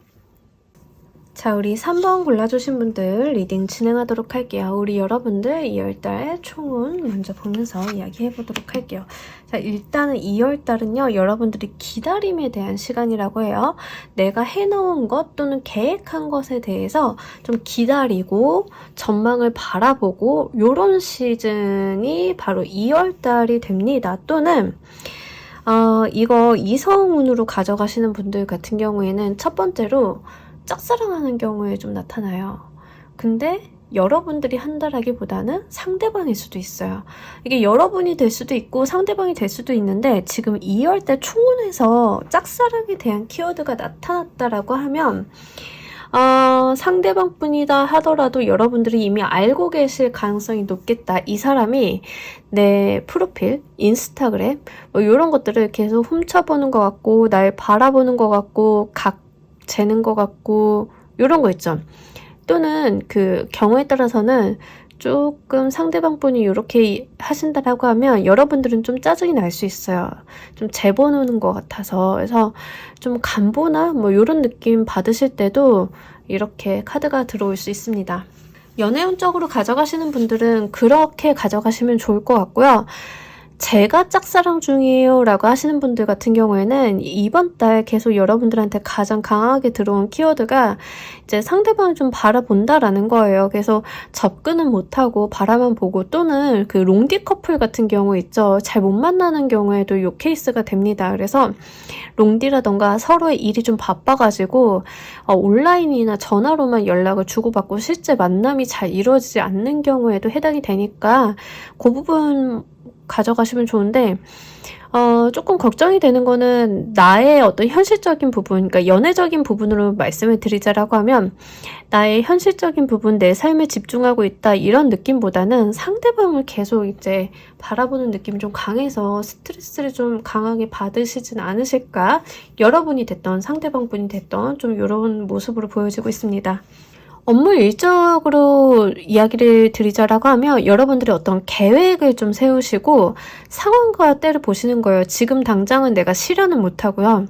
자, 우리 3번 골라주신 분들 리딩 진행하도록 할게요. 우리 여러분들 2월달 총운 먼저 보면서 이야기해보도록 할게요. 자, 일단은 2월달은요, 여러분들이 기다림에 대한 시간이라고 해요. 내가 해놓은 것 또는 계획한 것에 대해서 좀 기다리고 전망을 바라보고 요런 시즌이 바로 2월달이 됩니다. 또는 이거 이성운으로 가져가시는 분들 같은 경우에는 첫 번째로 짝사랑하는 경우에 좀 나타나요. 근데 여러분들이 한다라기보다는 상대방일 수도 있어요. 이게 여러분이 될 수도 있고 상대방이 될 수도 있는데 지금 2월달 총운에서 짝사랑에 대한 키워드가 나타났다라고 하면 상대방 뿐이다 하더라도 여러분들이 이미 알고 계실 가능성이 높겠다. 이 사람이 내 프로필, 인스타그램 뭐 이런 것들을 계속 훔쳐보는 것 같고 날 바라보는 것 같고 각 재는 것 같고 이런 거 있죠. 또는 그 경우에 따라서는 조금 상대방 분이 이렇게 하신다라고 하면 여러분들은 좀 짜증이 날 수 있어요. 좀 재보는 것 같아서. 그래서 좀 간보나 뭐 이런 느낌 받으실 때도 이렇게 카드가 들어올 수 있습니다. 연애운적으로 가져가시는 분들은 그렇게 가져가시면 좋을 것 같고요. 제가 짝사랑 중이에요 라고 하시는 분들 같은 경우에는 이번 달 계속 여러분들한테 가장 강하게 들어온 키워드가 이제 상대방을 좀 바라본다라는 거예요. 그래서 접근은 못하고 바라만 보고 또는 그 롱디 커플 같은 경우 있죠. 잘 못 만나는 경우에도 이 케이스가 됩니다. 그래서 롱디라던가 서로의 일이 좀 바빠가지고 온라인이나 전화로만 연락을 주고받고 실제 만남이 잘 이루어지지 않는 경우에도 해당이 되니까 그 부분 가져가시면 좋은데 조금 걱정이 되는 거는 나의 어떤 현실적인 부분, 그러니까 연애적인 부분으로 말씀을 드리자라고 하면 나의 현실적인 부분, 내 삶에 집중하고 있다 이런 느낌보다는 상대방을 계속 이제 바라보는 느낌이 좀 강해서 스트레스를 좀 강하게 받으시진 않으실까? 여러분이 됐던 상대방 분이 됐던 좀 이런 모습으로 보여지고 있습니다. 업무 일적으로 이야기를 드리자라고 하면 여러분들이 어떤 계획을 좀 세우시고 상황과 때를 보시는 거예요. 지금 당장은 내가 실현은 못하고요.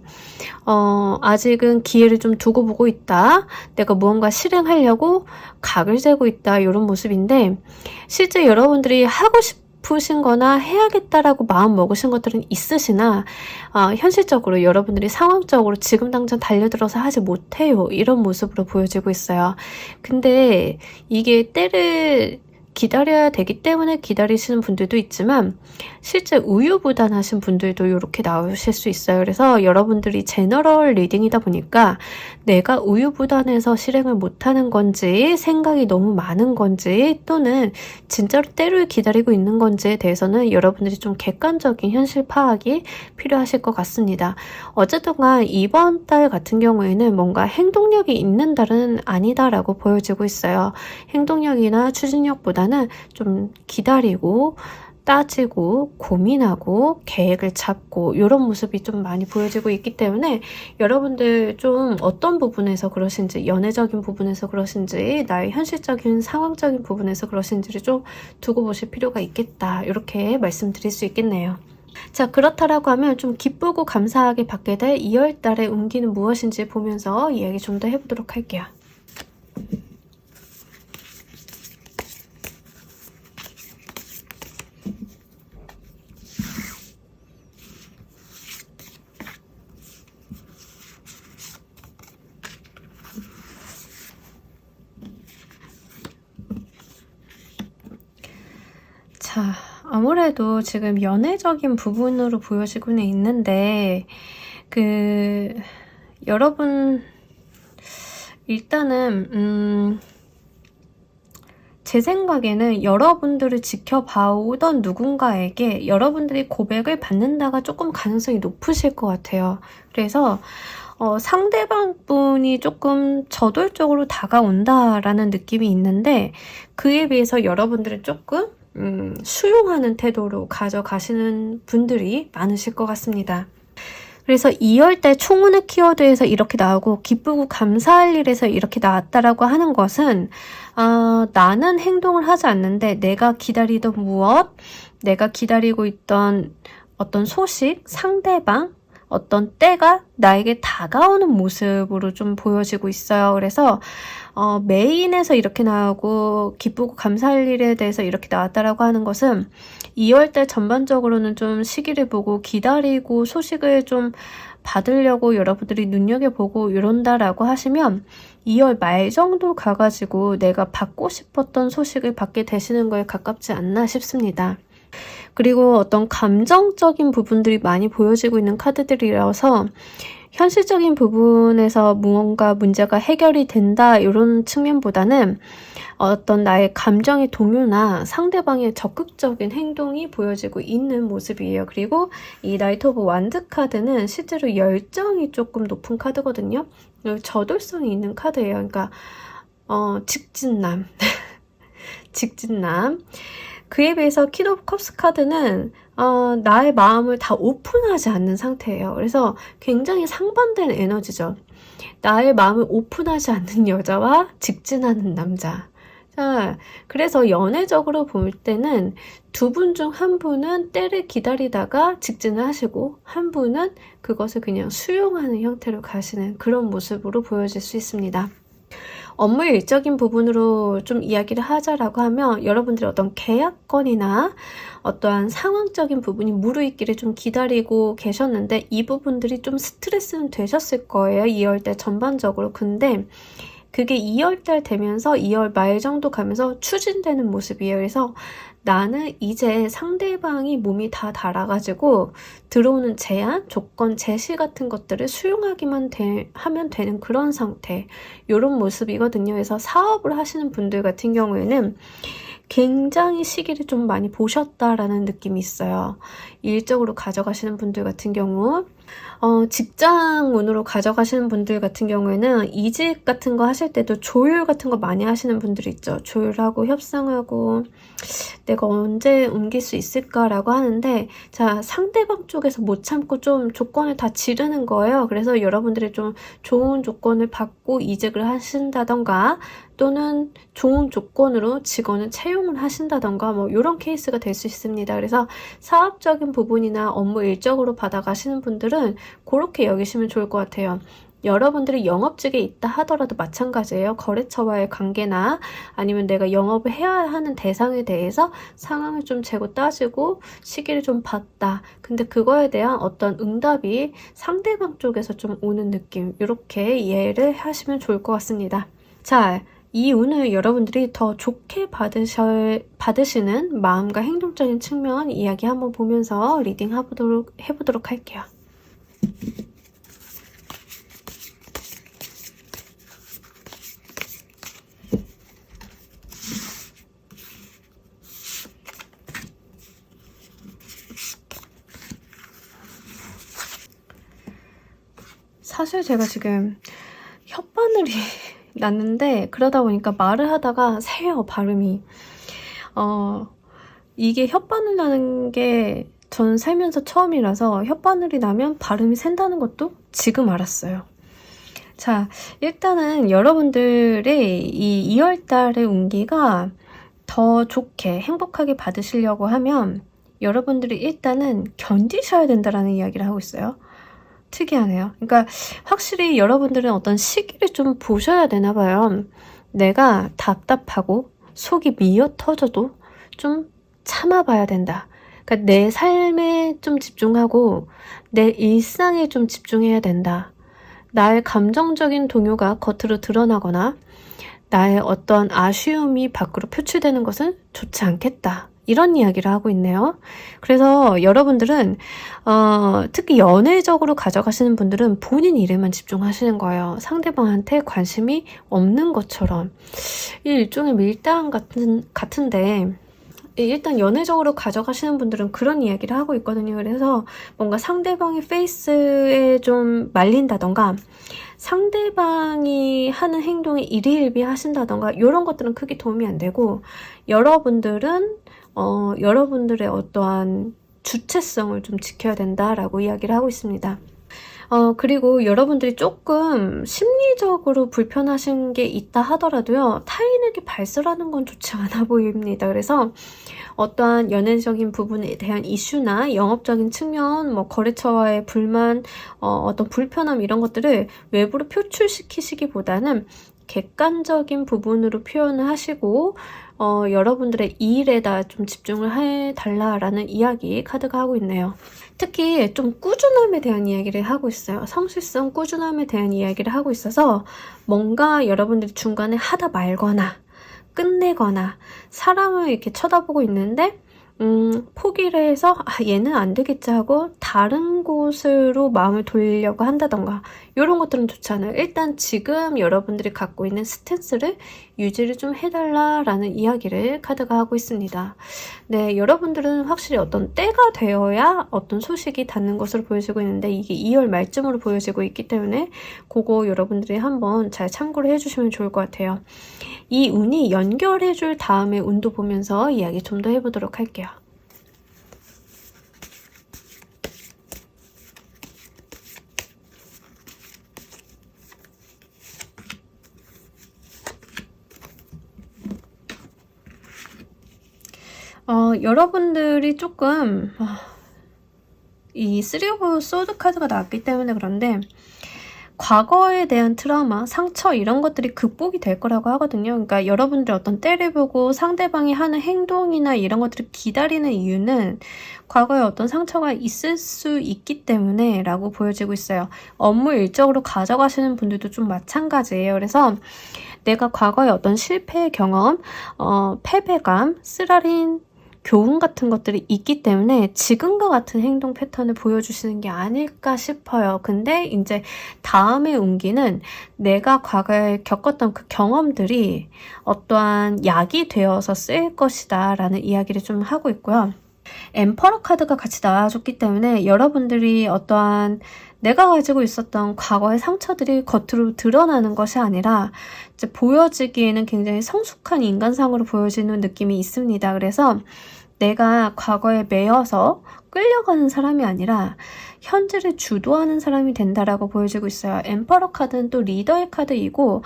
아직은 기회를 좀 두고 보고 있다. 내가 무언가 실행하려고 각을 세고 있다. 이런 모습인데 실제 여러분들이 하고 싶은 싶으신 거나 해야겠다라고 마음 먹으신 것들은 있으시나 현실적으로 여러분들이 상황적으로 지금 당장 달려들어서 하지 못해요. 이런 모습으로 보여지고 있어요. 근데 이게 때를 기다려야 되기 때문에 기다리시는 분들도 있지만 실제 우유부단하신 분들도 이렇게 나오실 수 있어요. 그래서 여러분들이 제너럴 리딩이다 보니까 내가 우유부단해서 실행을 못하는 건지 생각이 너무 많은 건지 또는 진짜로 때를 기다리고 있는 건지에 대해서는 여러분들이 좀 객관적인 현실 파악이 필요하실 것 같습니다. 어쨌든 간 이번 달 같은 경우에는 뭔가 행동력이 있는 달은 아니다라고 보여지고 있어요. 행동력이나 추진력보다는 좀 기다리고 따지고 고민하고 계획을 잡고 이런 모습이 좀 많이 보여지고 있기 때문에 여러분들 좀 어떤 부분에서 그러신지 연애적인 부분에서 그러신지 나의 현실적인 상황적인 부분에서 그러신지를 좀 두고 보실 필요가 있겠다 이렇게 말씀드릴 수 있겠네요. 자, 그렇다라고 하면 좀 기쁘고 감사하게 받게 될 2월달의 운기는 무엇인지 보면서 이야기 좀 더 해보도록 할게요. 자, 아무래도 지금 연애적인 부분으로 보여지고는 있는데 여러분 일단은 제 생각에는 여러분들을 지켜봐오던 누군가에게 여러분들이 고백을 받는다가 조금 가능성이 높으실 것 같아요. 그래서 상대방 분이 조금 저돌적으로 다가온다라는 느낌이 있는데 그에 비해서 여러분들은 조금 수용하는 태도로 가져가시는 분들이 많으실 것 같습니다. 그래서 2월달 총운의 키워드에서 이렇게 나오고 기쁘고 감사할 일에서 이렇게 나왔다라고 하는 것은 나는 행동을 하지 않는데 내가 기다리던 무엇, 내가 기다리고 있던 어떤 소식, 상대방, 어떤 때가 나에게 다가오는 모습으로 좀 보여지고 있어요. 그래서 메인에서 이렇게 나오고 기쁘고 감사할 일에 대해서 이렇게 나왔다라고 하는 것은 2월달 전반적으로는 좀 시기를 보고 기다리고 소식을 좀 받으려고 여러분들이 눈여겨보고 이런다라고 하시면 2월 말 정도 가가지고 내가 받고 싶었던 소식을 받게 되시는 거에 가깝지 않나 싶습니다. 그리고 어떤 감정적인 부분들이 많이 보여지고 있는 카드들이라서 현실적인 부분에서 무언가 문제가 해결이 된다 이런 측면보다는 어떤 나의 감정의 동요나 상대방의 적극적인 행동이 보여지고 있는 모습이에요. 그리고 이 나이트 오브 완드 카드는 실제로 열정이 조금 높은 카드거든요. 저돌성이 있는 카드예요. 그러니까 직진남 직진남. 그에 비해서 퀸 오브 컵스 카드는 나의 마음을 다 오픈하지 않는 상태예요. 그래서 굉장히 상반된 에너지죠. 나의 마음을 오픈하지 않는 여자와 직진하는 남자. 자, 그래서 연애적으로 볼 때는 두 분 중 한 분은 때를 기다리다가 직진을 하시고 한 분은 그것을 그냥 수용하는 형태로 가시는 그런 모습으로 보여질 수 있습니다. 업무 일적인 부분으로 좀 이야기를 하자라고 하면 여러분들이 어떤 계약건이나 어떠한 상황적인 부분이 무르익기를 좀 기다리고 계셨는데 이 부분들이 좀 스트레스는 되셨을 거예요. 2월달 전반적으로. 근데 그게 2월달 되면서 2월 말 정도 가면서 추진되는 모습이에요. 그래서 나는 이제 상대방이 몸이 다 달아가지고 들어오는 제안, 조건, 제시 같은 것들을 수용하기만 하면 되는 그런 상태. 이런 모습이거든요. 그래서 사업을 하시는 분들 같은 경우에는 굉장히 시기를 좀 많이 보셨다라는 느낌이 있어요. 일적으로 가져가시는 분들 같은 경우 직장운으로 가져가시는 분들 같은 경우에는 이직 같은 거 하실 때도 조율 같은 거 많이 하시는 분들이 있죠. 조율하고 협상하고 내가 언제 옮길 수 있을까라고 하는데 자, 상대방 쪽에서 못 참고 좀 조건을 다 지르는 거예요. 그래서 여러분들이 좀 좋은 조건을 받고 이직을 하신다던가 또는 좋은 조건으로 직원을 채용을 하신다던가 뭐 이런 케이스가 될 수 있습니다. 그래서 사업적인 부분이나 업무 일적으로 받아가시는 분들은 그렇게 여기시면 좋을 것 같아요. 여러분들이 영업직에 있다 하더라도 마찬가지예요. 거래처와의 관계나 아니면 내가 영업을 해야 하는 대상에 대해서 상황을 좀 재고 따지고 시기를 좀 봤다. 근데 그거에 대한 어떤 응답이 상대방 쪽에서 좀 오는 느낌, 이렇게 이해를 하시면 좋을 것 같습니다. 자, 이 운을 여러분들이 더 좋게 받으시는 마음과 행동적인 측면 이야기 한번 보면서 리딩 해보도록 할게요. 사실 제가 지금 혓바늘이 났는데 그러다 보니까 말을 하다가 새요, 발음이. 이게 혓바늘 나는 게 전 살면서 처음이라서 혓바늘이 나면 발음이 샌다는 것도 지금 알았어요. 자, 일단은 여러분들의 이 2월달의 운기가 더 좋게 행복하게 받으시려고 하면 여러분들이 일단은 견디셔야 된다라는 이야기를 하고 있어요. 특이하네요. 그러니까 확실히 여러분들은 어떤 시기를 좀 보셔야 되나 봐요. 내가 답답하고 속이 미어 터져도 좀 참아봐야 된다. 그러니까 내 삶에 좀 집중하고 내 일상에 좀 집중해야 된다. 나의 감정적인 동요가 겉으로 드러나거나 나의 어떤 아쉬움이 밖으로 표출되는 것은 좋지 않겠다. 이런 이야기를 하고 있네요. 그래서 여러분들은 특히 연애적으로 가져가시는 분들은 본인 일에만 집중하시는 거예요. 상대방한테 관심이 없는 것처럼. 일종의 밀당 같은데 일단 연애적으로 가져가시는 분들은 그런 이야기를 하고 있거든요. 그래서 뭔가 상대방의 페이스에 좀 말린다던가 상대방이 하는 행동에 일희일비 하신다던가 이런 것들은 크게 도움이 안 되고 여러분들은 여러분들의 어떠한 주체성을 좀 지켜야 된다라고 이야기를 하고 있습니다. 그리고 여러분들이 조금 심리적으로 불편하신 게 있다 하더라도요, 타인에게 발설하는 건 좋지 않아 보입니다. 그래서 어떠한 연애적인 부분에 대한 이슈나 영업적인 측면, 뭐 거래처와의 불만, 어떤 불편함 이런 것들을 외부로 표출시키시기보다는 객관적인 부분으로 표현을 하시고 여러분들의 일에다 좀 집중을 해달라라는 이야기 카드가 하고 있네요. 특히 좀 꾸준함에 대한 이야기를 하고 있어요. 성실성, 꾸준함에 대한 이야기를 하고 있어서 뭔가 여러분들이 중간에 하다 말거나 끝내거나 사람을 이렇게 쳐다보고 있는데 포기를 해서 얘는 안 되겠지 하고 다른 곳으로 마음을 돌리려고 한다던가 이런 것들은 좋지 않아요. 일단 지금 여러분들이 갖고 있는 스탠스를 유지를 좀 해달라라는 이야기를 카드가 하고 있습니다. 네, 여러분들은 확실히 어떤 때가 되어야 어떤 소식이 닿는 것으로 보여지고 있는데 이게 2월 말쯤으로 보여지고 있기 때문에 그거 여러분들이 한번 잘 참고를 해주시면 좋을 것 같아요. 이 운이 연결해줄 다음에 운도 보면서 이야기 좀 더 해보도록 할게요. 여러분들이 조금 이 3 오브 소드 카드가 나왔기 때문에 그런데 과거에 대한 트라우마, 상처 이런 것들이 극복이 될 거라고 하거든요. 그러니까 여러분들이 어떤 때를 보고 상대방이 하는 행동이나 이런 것들을 기다리는 이유는 과거에 어떤 상처가 있을 수 있기 때문에 라고 보여지고 있어요. 업무 일적으로 가져가시는 분들도 좀 마찬가지예요. 그래서 내가 과거에 어떤 실패의 경험, 패배감, 쓰라린 교훈 같은 것들이 있기 때문에 지금과 같은 행동 패턴을 보여주시는 게 아닐까 싶어요. 근데 이제 다음의 운기는 내가 과거에 겪었던 그 경험들이 어떠한 약이 되어서 쓰일 것이다 라는 이야기를 좀 하고 있고요. 엠퍼러 카드가 같이 나와줬기 때문에 여러분들이 어떠한 내가 가지고 있었던 과거의 상처들이 겉으로 드러나는 것이 아니라 이제 보여지기에는 굉장히 성숙한 인간상으로 보여지는 느낌이 있습니다. 그래서 내가 과거에 매여서 끌려가는 사람이 아니라 현재를 주도하는 사람이 된다라고 보여지고 있어요. 엠퍼러 카드는 또 리더의 카드이고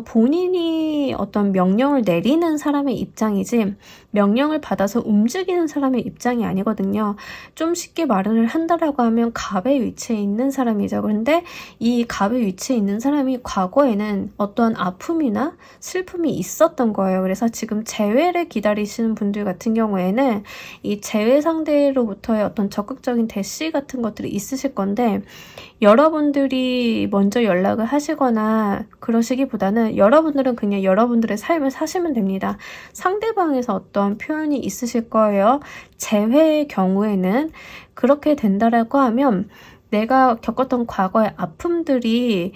본인이 어떤 명령을 내리는 사람의 입장이지 명령을 받아서 움직이는 사람의 입장이 아니거든요. 좀 쉽게 말을 한다라고 하면 갑의 위치에 있는 사람이죠. 그런데 이 갑의 위치에 있는 사람이 과거에는 어떠한 아픔이나 슬픔이 있었던 거예요. 그래서 지금 재회를 기다리시는 분들 같은 경우에는 이 재회 상대로부터의 어떤 적극적인 대시 같은 것들이 있으실 건데 여러분들이 먼저 연락을 하시거나 그러시기보다는 여러분들은 그냥 여러분들의 삶을 사시면 됩니다. 상대방에서 어떤 표현이 있으실 거예요. 재회의 경우에는 그렇게 된다라고 하면 내가 겪었던 과거의 아픔들이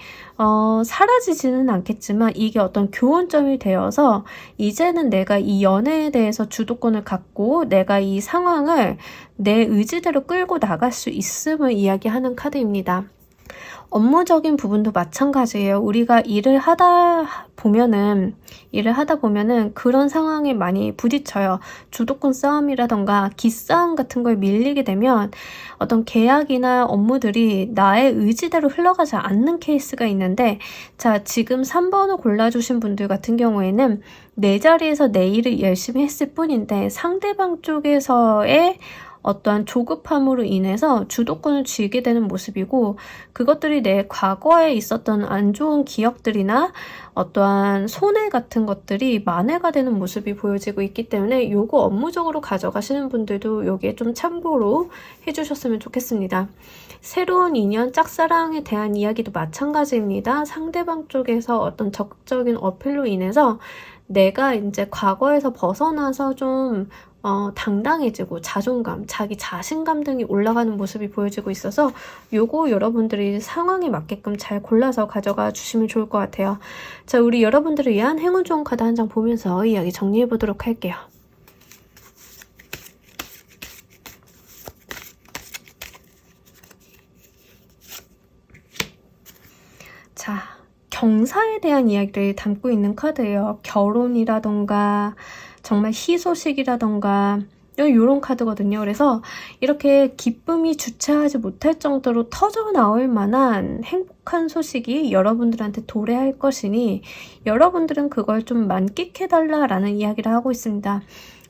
사라지지는 않겠지만 이게 어떤 교훈점이 되어서 이제는 내가 이 연애에 대해서 주도권을 갖고 내가 이 상황을 내 의지대로 끌고 나갈 수 있음을 이야기하는 카드입니다. 업무적인 부분도 마찬가지예요. 우리가 일을 하다 보면은 그런 상황에 많이 부딪혀요. 주도권 싸움이라던가 기싸움 같은 걸 밀리게 되면 어떤 계약이나 업무들이 나의 의지대로 흘러가지 않는 케이스가 있는데 자, 지금 3번을 골라주신 분들 같은 경우에는 내 자리에서 내 일을 열심히 했을 뿐인데 상대방 쪽에서의 어떠한 조급함으로 인해서 주도권을 쥐게 되는 모습이고 그것들이 내 과거에 있었던 안 좋은 기억들이나 어떠한 손해 같은 것들이 만회가 되는 모습이 보여지고 있기 때문에 요거 업무적으로 가져가시는 분들도 요게 좀 참고로 해주셨으면 좋겠습니다. 새로운 인연, 짝사랑에 대한 이야기도 마찬가지입니다. 상대방 쪽에서 어떤 적극적인 어필로 인해서 내가 이제 과거에서 벗어나서 좀 당당해지고 자존감, 자기 자신감 등이 올라가는 모습이 보여지고 있어서 요거 여러분들이 상황에 맞게끔 잘 골라서 가져가 주시면 좋을 것 같아요. 자, 우리 여러분들을 위한 행운 좋은 카드 한 장 보면서 이야기 정리해 보도록 할게요. 자, 경사에 대한 이야기를 담고 있는 카드예요. 결혼이라던가 정말 희소식이라던가 이런 카드거든요. 그래서 이렇게 기쁨이 주체하지 못할 정도로 터져 나올 만한 행복한 소식이 여러분들한테 도래할 것이니 여러분들은 그걸 좀 만끽해달라라는 이야기를 하고 있습니다.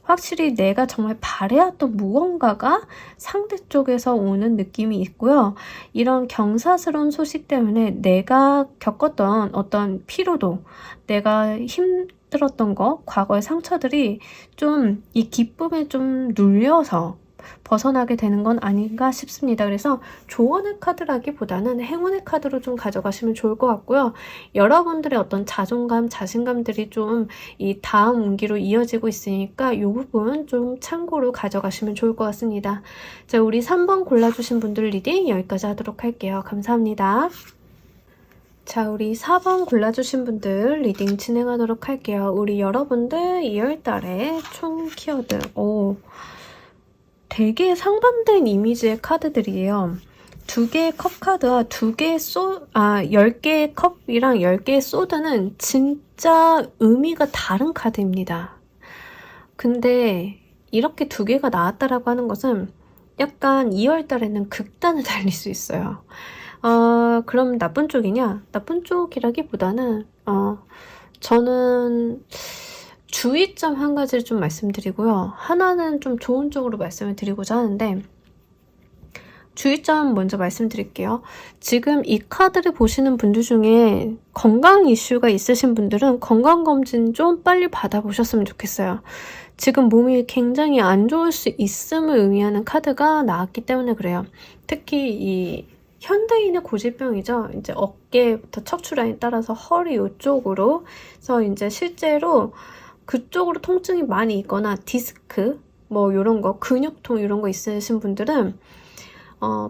확실히 내가 정말 바래왔던 무언가가 상대 쪽에서 오는 느낌이 있고요. 이런 경사스러운 소식 때문에 내가 겪었던 어떤 피로도, 내가 힘들었던 거, 과거의 상처들이 좀 이 기쁨에 좀 눌려서 벗어나게 되는 건 아닌가 싶습니다. 그래서 조언의 카드라기보다는 행운의 카드로 좀 가져가시면 좋을 것 같고요. 여러분들의 어떤 자존감, 자신감들이 좀 이 다음 운기로 이어지고 있으니까 이 부분 좀 참고로 가져가시면 좋을 것 같습니다. 자, 우리 3번 골라주신 분들 리딩 여기까지 하도록 할게요. 감사합니다. 자, 우리 4번 골라주신 분들 리딩 진행하도록 할게요. 우리 여러분들 2월달에 총 키워드 되게 상반된 이미지의 카드들이에요. 2개의 컵 카드와 10개의 컵이랑 10개의 소드는 진짜 의미가 다른 카드입니다. 근데 이렇게 2개가 나왔다라고 하는 것은 약간 2월 달에는 극단을 달릴 수 있어요. 그럼 나쁜 쪽이냐? 나쁜 쪽이라기보다는 저는 주의점 한 가지를 좀 말씀드리고요. 하나는 좀 좋은 쪽으로 말씀을 드리고자 하는데 주의점 먼저 말씀드릴게요. 지금 이 카드를 보시는 분들 중에 건강 이슈가 있으신 분들은 건강검진 좀 빨리 받아보셨으면 좋겠어요. 지금 몸이 굉장히 안 좋을 수 있음을 의미하는 카드가 나왔기 때문에 그래요. 특히 이 현대인의 고질병이죠. 이제 어깨부터 척추 라인 따라서 허리 이쪽으로 그래서 이제 실제로 그쪽으로 통증이 많이 있거나 디스크 뭐 이런 거 근육통 이런 거 있으신 분들은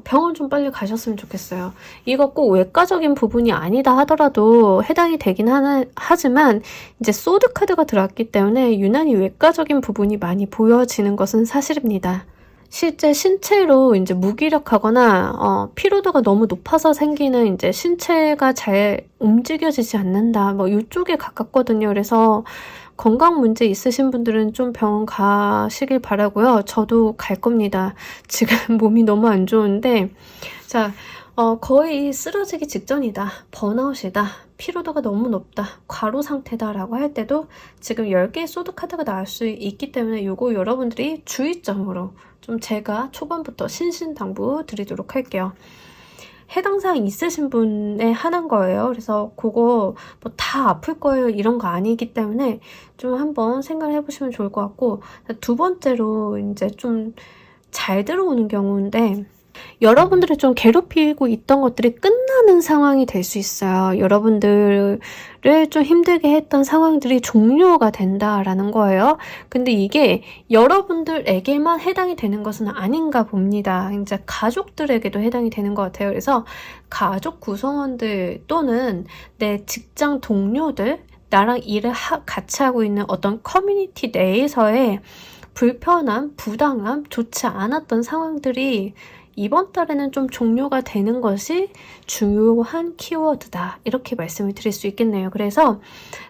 병원 좀 빨리 가셨으면 좋겠어요. 이거 꼭 외과적인 부분이 아니다 하더라도 해당이 되긴 하지만 이제 소드 카드가 들어왔기 때문에 유난히 외과적인 부분이 많이 보여지는 것은 사실입니다. 실제 신체로 이제 무기력하거나 피로도가 너무 높아서 생기는 이제 신체가 잘 움직여지지 않는다. 뭐 이쪽에 가깝거든요. 그래서 건강 문제 있으신 분들은 좀 병원 가시길 바라고요. 저도 갈 겁니다. 지금 몸이 너무 안 좋은데 자, 거의 쓰러지기 직전이다. 번아웃이다. 피로도가 너무 높다. 과로 상태다 라고 할 때도 지금 10개의 소드카드가 나올 수 있기 때문에 이거 여러분들이 주의점으로 좀 제가 초반부터 신신당부 드리도록 할게요. 해당 사항 있으신 분에 한한 거예요. 그래서 그거 뭐 다 아플 거예요 이런 거 아니기 때문에 좀 한번 생각을 해보시면 좋을 것 같고, 두 번째로 이제 좀 잘 들어오는 경우인데 여러분들을 좀 괴롭히고 있던 것들이 끝나는 상황이 될 수 있어요. 여러분들을 좀 힘들게 했던 상황들이 종료가 된다라는 거예요. 근데 이게 여러분들에게만 해당이 되는 것은 아닌가 봅니다. 이제 가족들에게도 해당이 되는 것 같아요. 그래서 가족 구성원들 또는 내 직장 동료들, 나랑 일을 같이 하고 있는 어떤 커뮤니티 내에서의 불편함, 부당함, 좋지 않았던 상황들이 이번 달에는 좀 종료가 되는 것이 중요한 키워드다. 이렇게 말씀을 드릴 수 있겠네요. 그래서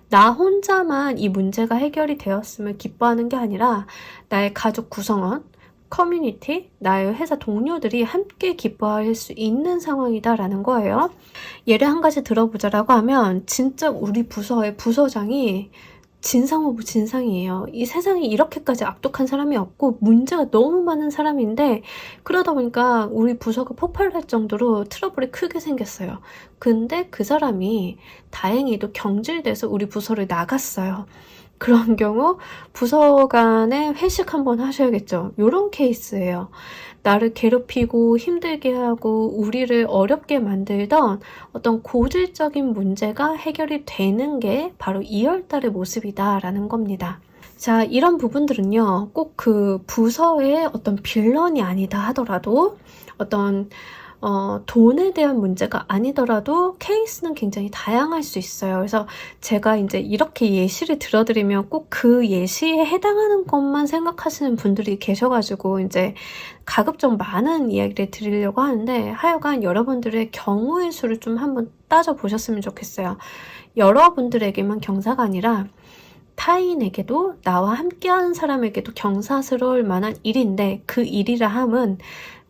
나 혼자만 이 문제가 해결이 되었음을 기뻐하는 게 아니라 나의 가족 구성원, 커뮤니티, 나의 회사 동료들이 함께 기뻐할 수 있는 상황이다라는 거예요. 예를 한 가지 들어보자라고 하면 진짜 우리 부서의 부서장이 진상 오브 진상이에요. 이 세상에 이렇게까지 악독한 사람이 없고 문제가 너무 많은 사람인데 그러다 보니까 우리 부서가 폭발할 정도로 트러블이 크게 생겼어요. 근데 그 사람이 다행히도 경질돼서 우리 부서를 나갔어요. 그런 경우 부서 간에 회식 한번 하셔야겠죠. 이런 케이스예요. 나를 괴롭히고 힘들게 하고 우리를 어렵게 만들던 어떤 고질적인 문제가 해결이 되는 게 바로 2월달의 모습이다라는 겁니다. 자, 이런 부분들은요, 꼭 그 부서의 어떤 빌런이 아니다 하더라도 어떤 돈에 대한 문제가 아니더라도 케이스는 굉장히 다양할 수 있어요. 그래서 제가 이제 이렇게 예시를 들어드리면 꼭 그 예시에 해당하는 것만 생각하시는 분들이 계셔가지고 이제 가급적 많은 이야기를 드리려고 하는데 하여간 여러분들의 경우의 수를 좀 한번 따져보셨으면 좋겠어요. 여러분들에게만 경사가 아니라 타인에게도 나와 함께하는 사람에게도 경사스러울 만한 일인데 그 일이라 함은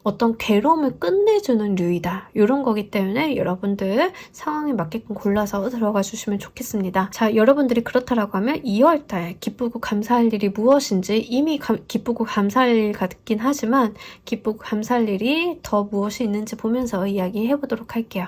어떤 괴로움을 끝내주는 류이다. 이런 거기 때문에 여러분들 상황에 맞게끔 골라서 들어가 주시면 좋겠습니다. 자, 여러분들이 그렇다라고 하면 2월달 기쁘고 감사할 일이 무엇인지 이미 기쁘고 감사할 일 같긴 하지만 기쁘고 감사할 일이 더 무엇이 있는지 보면서 이야기해 보도록 할게요.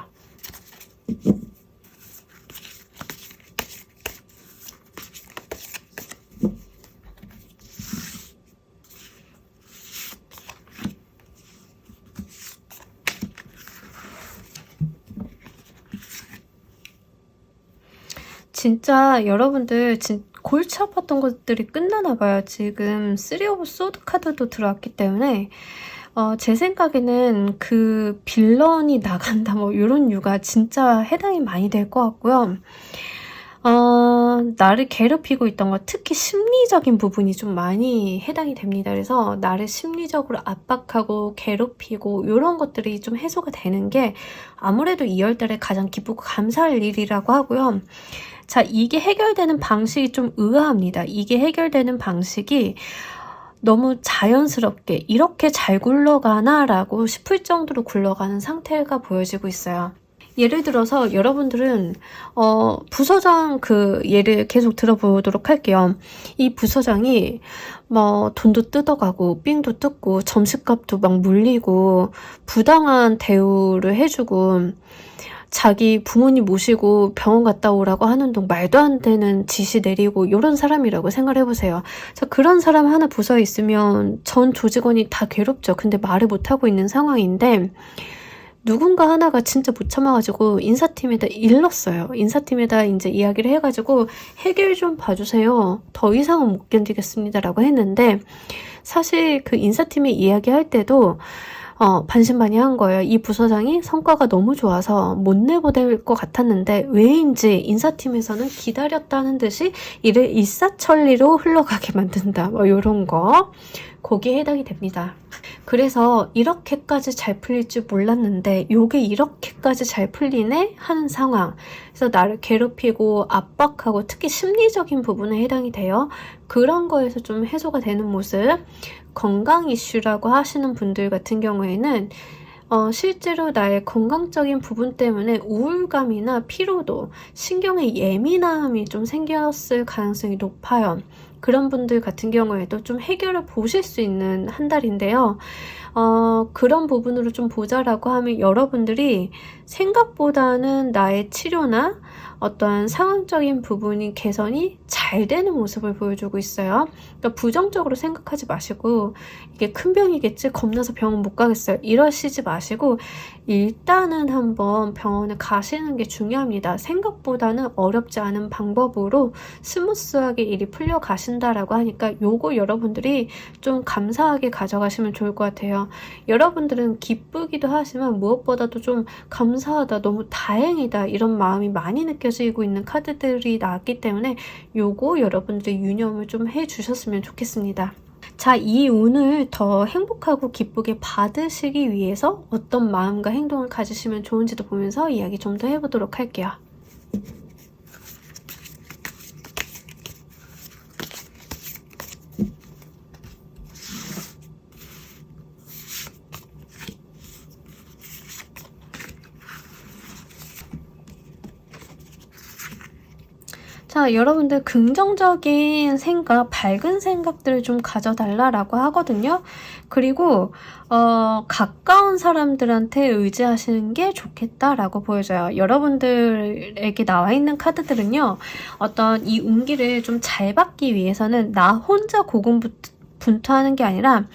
진짜 여러분들 골치 아팠던 것들이 끝나나 봐요. 지금 3 오브 소드 카드도 들어왔기 때문에 제 생각에는 그 빌런이 나간다 뭐 이런 이유가 진짜 해당이 많이 될 것 같고요. 나를 괴롭히고 있던 것, 특히 심리적인 부분이 좀 많이 해당이 됩니다. 그래서 나를 심리적으로 압박하고 괴롭히고 이런 것들이 좀 해소가 되는 게 아무래도 2월달에 가장 기쁘고 감사할 일이라고 하고요. 자, 이게 해결되는 방식이 좀 의아합니다. 이게 해결되는 방식이 너무 자연스럽게 이렇게 잘 굴러가나 라고 싶을 정도로 굴러가는 상태가 보여지고 있어요. 예를 들어서 여러분들은 부서장 그 예를 계속 들어보도록 할게요. 이 부서장이 뭐 돈도 뜯어가고 삥도 뜯고 점심값도 막 물리고 부당한 대우를 해주고 자기 부모님 모시고 병원 갔다 오라고 하는 동 말도 안 되는 지시 내리고 이런 사람이라고 생각을 해보세요. 자, 그런 사람 하나 부서에 있으면 전 조직원이 다 괴롭죠. 근데 말을 못하고 있는 상황인데 누군가 하나가 진짜 못 참아가지고 인사팀에다 일렀어요. 인사팀에다 이제 이야기를 해가지고 해결 좀 봐주세요. 더 이상은 못 견디겠습니다. 라고 했는데 사실 그 인사팀이 이야기할 때도 반신반의한 거예요. 이 부서장이 성과가 너무 좋아서 못 내보낼 것 같았는데 왜인지 인사팀에서는 기다렸다는 듯이 일을 일사천리로 흘러가게 만든다. 뭐 이런 거. 거기에 해당이 됩니다. 그래서 이렇게까지 잘 풀릴 줄 몰랐는데 요게 이렇게까지 잘 풀리네 하는 상황, 그래서 나를 괴롭히고 압박하고 특히 심리적인 부분에 해당이 돼요. 그런 거에서 좀 해소가 되는 모습, 건강 이슈라고 하시는 분들 같은 경우에는 실제로 나의 건강적인 부분 때문에 우울감이나 피로도, 신경의 예민함이 좀 생겼을 가능성이 높아요. 그런 분들 같은 경우에도 좀 해결을 보실 수 있는 한 달인데요. 그런 부분으로 좀 보자라고 하면 여러분들이 생각보다는 나의 치료나 어떠한 상황적인 부분이 개선이 잘 되는 모습을 보여주고 있어요. 그러니까 부정적으로 생각하지 마시고 이게 큰 병이겠지, 겁나서 병원 못 가겠어요, 이러시지 마시고 일단은 한번 병원에 가시는 게 중요합니다. 생각보다는 어렵지 않은 방법으로 스무스하게 일이 풀려 가신다라고 하니까 요거 여러분들이 좀 감사하게 가져가시면 좋을 것 같아요. 여러분들은 기쁘기도 하지만 무엇보다도 좀 감사하다, 너무 다행이다, 이런 마음이 많이 느껴지고 있는 카드들이 나왔기 때문에 요거 여러분들이 유념을 좀 해주셨으면 좋겠습니다. 자, 이 운을 더 행복하고 기쁘게 받으시기 위해서 어떤 마음과 행동을 가지시면 좋은지도 보면서 이야기 좀 더 해보도록 할게요. 자, 여러분들 긍정적인 생각, 밝은 생각들을 좀 가져달라고 하거든요. 그리고 가까운 사람들한테 의지하시는 게 좋겠다라고 보여져요. 여러분들에게 나와 있는 카드들은요, 어떤 이 운기를 좀 잘 받기 위해서는 나 혼자 고군분투하는 게 아니라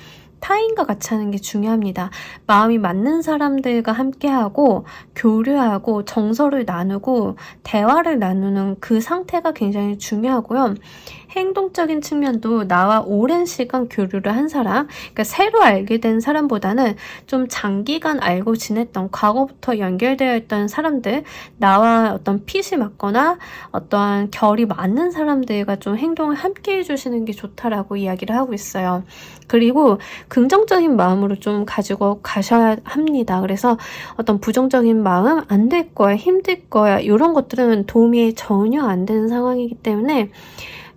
타인과 같이 하는 게 중요합니다. 마음이 맞는 사람들과 함께하고 교류하고 정서를 나누고 대화를 나누는 그 상태가 굉장히 중요하고요. 행동적인 측면도 나와 오랜 시간 교류를 한 사람, 그러니까 새로 알게 된 사람보다는 좀 장기간 알고 지냈던, 과거부터 연결되어 있던 사람들, 나와 어떤 핏이 맞거나 어떠한 결이 맞는 사람들과 좀 행동을 함께 해주시는 게 좋다라고 이야기를 하고 있어요. 그리고 긍정적인 마음으로 좀 가지고 가셔야 합니다. 그래서 어떤 부정적인 마음, 안 될 거야, 힘들 거야, 이런 것들은 도움이 전혀 안 되는 상황이기 때문에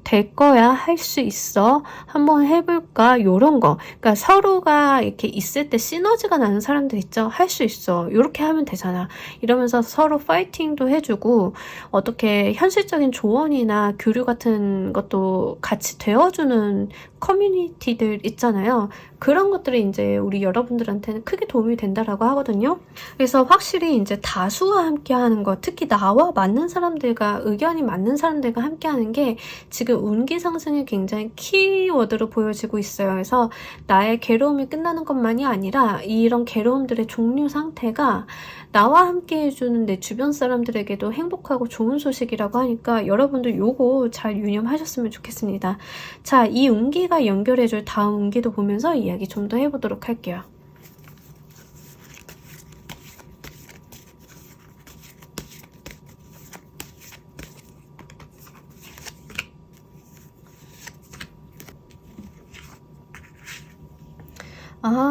될 거야, 할 수 있어, 한번 해볼까, 요런 거. 그러니까 서로가 이렇게 있을 때 시너지가 나는 사람들 있죠. 할 수 있어, 이렇게 하면 되잖아, 이러면서 서로 파이팅도 해주고 어떻게 현실적인 조언이나 교류 같은 것도 같이 되어주는 커뮤니티들 있잖아요. 그런 것들이 이제 우리 여러분들한테는 크게 도움이 된다라고 하거든요. 그래서 확실히 이제 다수와 함께 하는 것, 특히 나와 맞는 사람들과, 의견이 맞는 사람들과 함께 하는 게 지금 운기 상승이 굉장히 키워드로 보여지고 있어요. 그래서 나의 괴로움이 끝나는 것만이 아니라 이런 괴로움들의 종류 상태가 나와 함께 해주는 내 주변 사람들에게도 행복하고 좋은 소식이라고 하니까 여러분들 요거 잘 유념하셨으면 좋겠습니다. 자, 이 운기가 연결해줄 다음 운기도 보면서 이야기 좀 더 해보도록 할게요.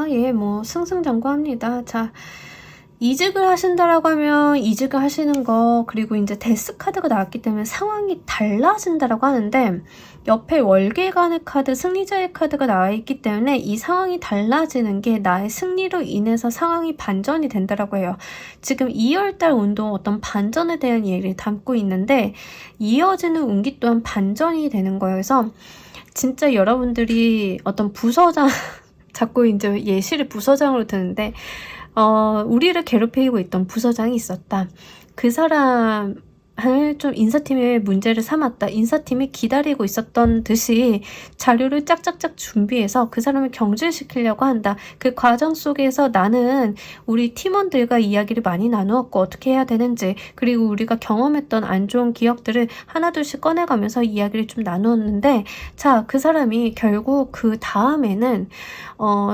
예, 뭐 승승장구합니다. 자, 이직을 하신다라고 하면 이직을 하시는 거, 그리고 이제 데스 카드가 나왔기 때문에 상황이 달라진다라고 하는데 옆에 월계관의 카드, 승리자의 카드가 나와 있기 때문에 이 상황이 달라지는 게 나의 승리로 인해서 상황이 반전이 된다라고 해요. 지금 2월달 운동 어떤 반전에 대한 얘기를 담고 있는데 이어지는 운기 또한 반전이 되는 거예요. 그래서 진짜 여러분들이 어떤 부서장 자꾸 이제 예시를 부서장으로 드는데 우리를 괴롭히고 있던 부서장이 있었다. 그 사람을 좀 인사팀의 문제를 삼았다. 인사팀이 기다리고 있었던 듯이 자료를 짝짝짝 준비해서 그 사람을 경질시키려고 한다. 그 과정 속에서 나는 우리 팀원들과 이야기를 많이 나누었고 어떻게 해야 되는지, 그리고 우리가 경험했던 안 좋은 기억들을 하나둘씩 꺼내가면서 이야기를 좀 나누었는데, 자, 그 사람이 결국 그 다음에는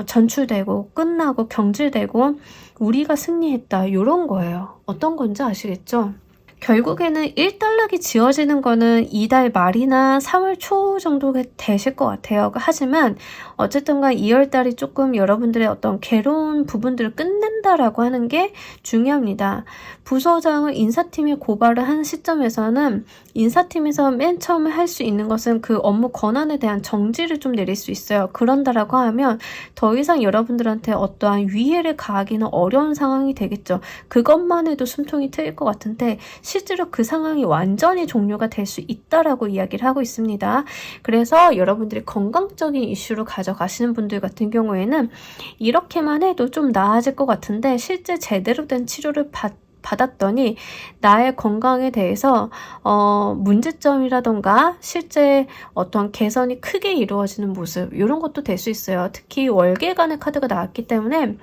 전출되고 끝나고 경질되고 우리가 승리했다, 요런 거예요. 어떤 건지 아시겠죠? 결국에는 1단락이 지어지는 거는 이달 말이나 3월 초 정도가 되실 것 같아요. 하지만 어쨌든 간 2월달이 조금 여러분들의 어떤 괴로운 부분들을 끝낸다라고 하는 게 중요합니다. 부서장을 인사팀에 고발을 한 시점에서는 인사팀에서 맨 처음에 할 수 있는 것은 그 업무 권한에 대한 정지를 좀 내릴 수 있어요. 그런다라고 하면 더 이상 여러분들한테 어떠한 위해를 가하기는 어려운 상황이 되겠죠. 그것만 해도 숨통이 트일 것 같은데 실제로 그 상황이 완전히 종료가 될 수 있다라고 이야기를 하고 있습니다. 그래서 여러분들이 건강적인 이슈로 가져가시는 분들 같은 경우에는 이렇게만 해도 좀 나아질 것 같은데 실제 제대로 된 치료를 받았더니 나의 건강에 대해서 문제점이라던가 실제 어떠한 개선이 크게 이루어지는 모습 이런 것도 될 수 있어요. 특히 월계관의 카드가 나왔기 때문에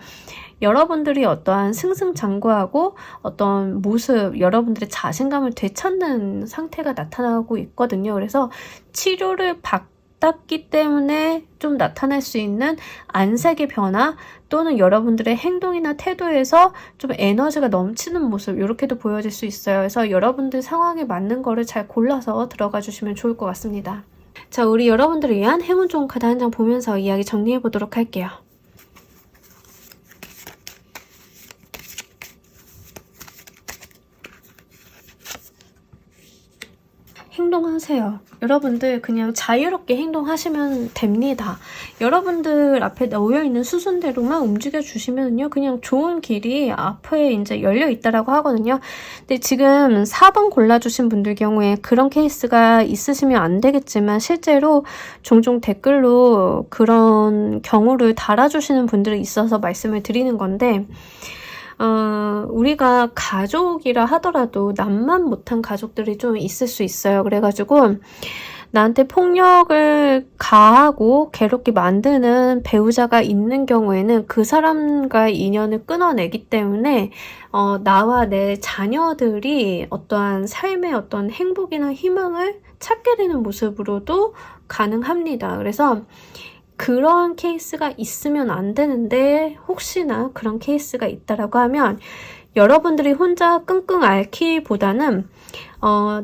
여러분들이 어떠한 승승장구하고 어떤 모습, 여러분들의 자신감을 되찾는 상태가 나타나고 있거든요. 그래서 치료를 받았기 때문에 좀 나타날 수 있는 안색의 변화 또는 여러분들의 행동이나 태도에서 좀 에너지가 넘치는 모습 이렇게도 보여질 수 있어요. 그래서 여러분들 상황에 맞는 거를 잘 골라서 들어가 주시면 좋을 것 같습니다. 자, 우리 여러분들을 위한 행운 좋은 카드 한 장 보면서 이야기 정리해 보도록 할게요. 행동하세요. 여러분들 그냥 자유롭게 행동하시면 됩니다. 여러분들 앞에 놓여있는 수순대로만 움직여주시면요. 그냥 좋은 길이 앞에 이제 열려 있다라고 하거든요. 근데 지금 4번 골라주신 분들 경우에 그런 케이스가 있으시면 안 되겠지만 실제로 종종 댓글로 그런 경우를 달아주시는 분들이 있어서 말씀을 드리는 건데 우리가 가족이라 하더라도 남만 못한 가족들이 좀 있을 수 있어요. 그래가지고 나한테 폭력을 가하고 괴롭게 만드는 배우자가 있는 경우에는 그 사람과의 인연을 끊어내기 때문에 나와 내 자녀들이 어떠한 삶의 어떤 행복이나 희망을 찾게 되는 모습으로도 가능합니다. 그래서 그런 케이스가 있으면 안 되는데 혹시나 그런 케이스가 있다라고 하면 여러분들이 혼자 끙끙 앓기보다는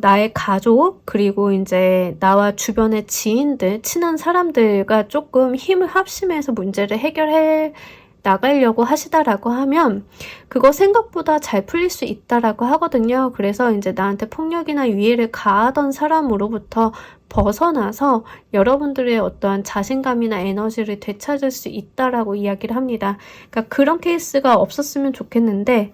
나의 가족 그리고 이제 나와 주변의 지인들, 친한 사람들과 조금 힘을 합심해서 문제를 해결해 나가려고 하시다라고 하면 그거 생각보다 잘 풀릴 수 있다라고 하거든요. 그래서 이제 나한테 폭력이나 위해를 가하던 사람으로부터 벗어나서 여러분들의 어떠한 자신감이나 에너지를 되찾을 수 있다라고 이야기를 합니다. 그러니까 그런 케이스가 없었으면 좋겠는데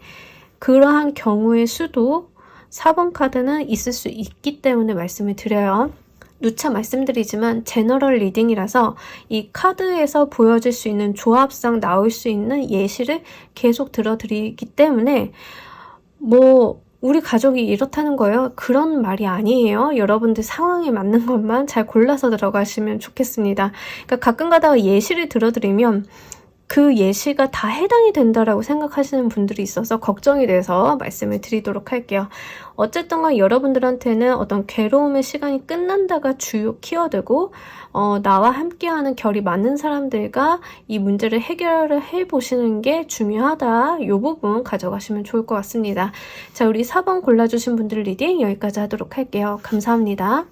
그러한 경우의 수도 4번 카드는 있을 수 있기 때문에 말씀을 드려요. 누차 말씀드리지만 제너럴 리딩이라서 이 카드에서 보여질 수 있는 조합상 나올 수 있는 예시를 계속 들어드리기 때문에 우리 가족이 이렇다는 거예요. 그런 말이 아니에요. 여러분들 상황에 맞는 것만 잘 골라서 들어가시면 좋겠습니다. 그러니까 가끔 가다가 예시를 들어드리면 그 예시가 다 해당이 된다라고 생각하시는 분들이 있어서 걱정이 돼서 말씀을 드리도록 할게요. 어쨌든 간 여러분들한테는 어떤 괴로움의 시간이 끝난다가 주요 키워드고 나와 함께하는 결이 맞는 사람들과 이 문제를 해결을 해보시는 게 중요하다. 이 부분 가져가시면 좋을 것 같습니다. 자, 우리 4번 골라주신 분들 리딩 여기까지 하도록 할게요. 감사합니다.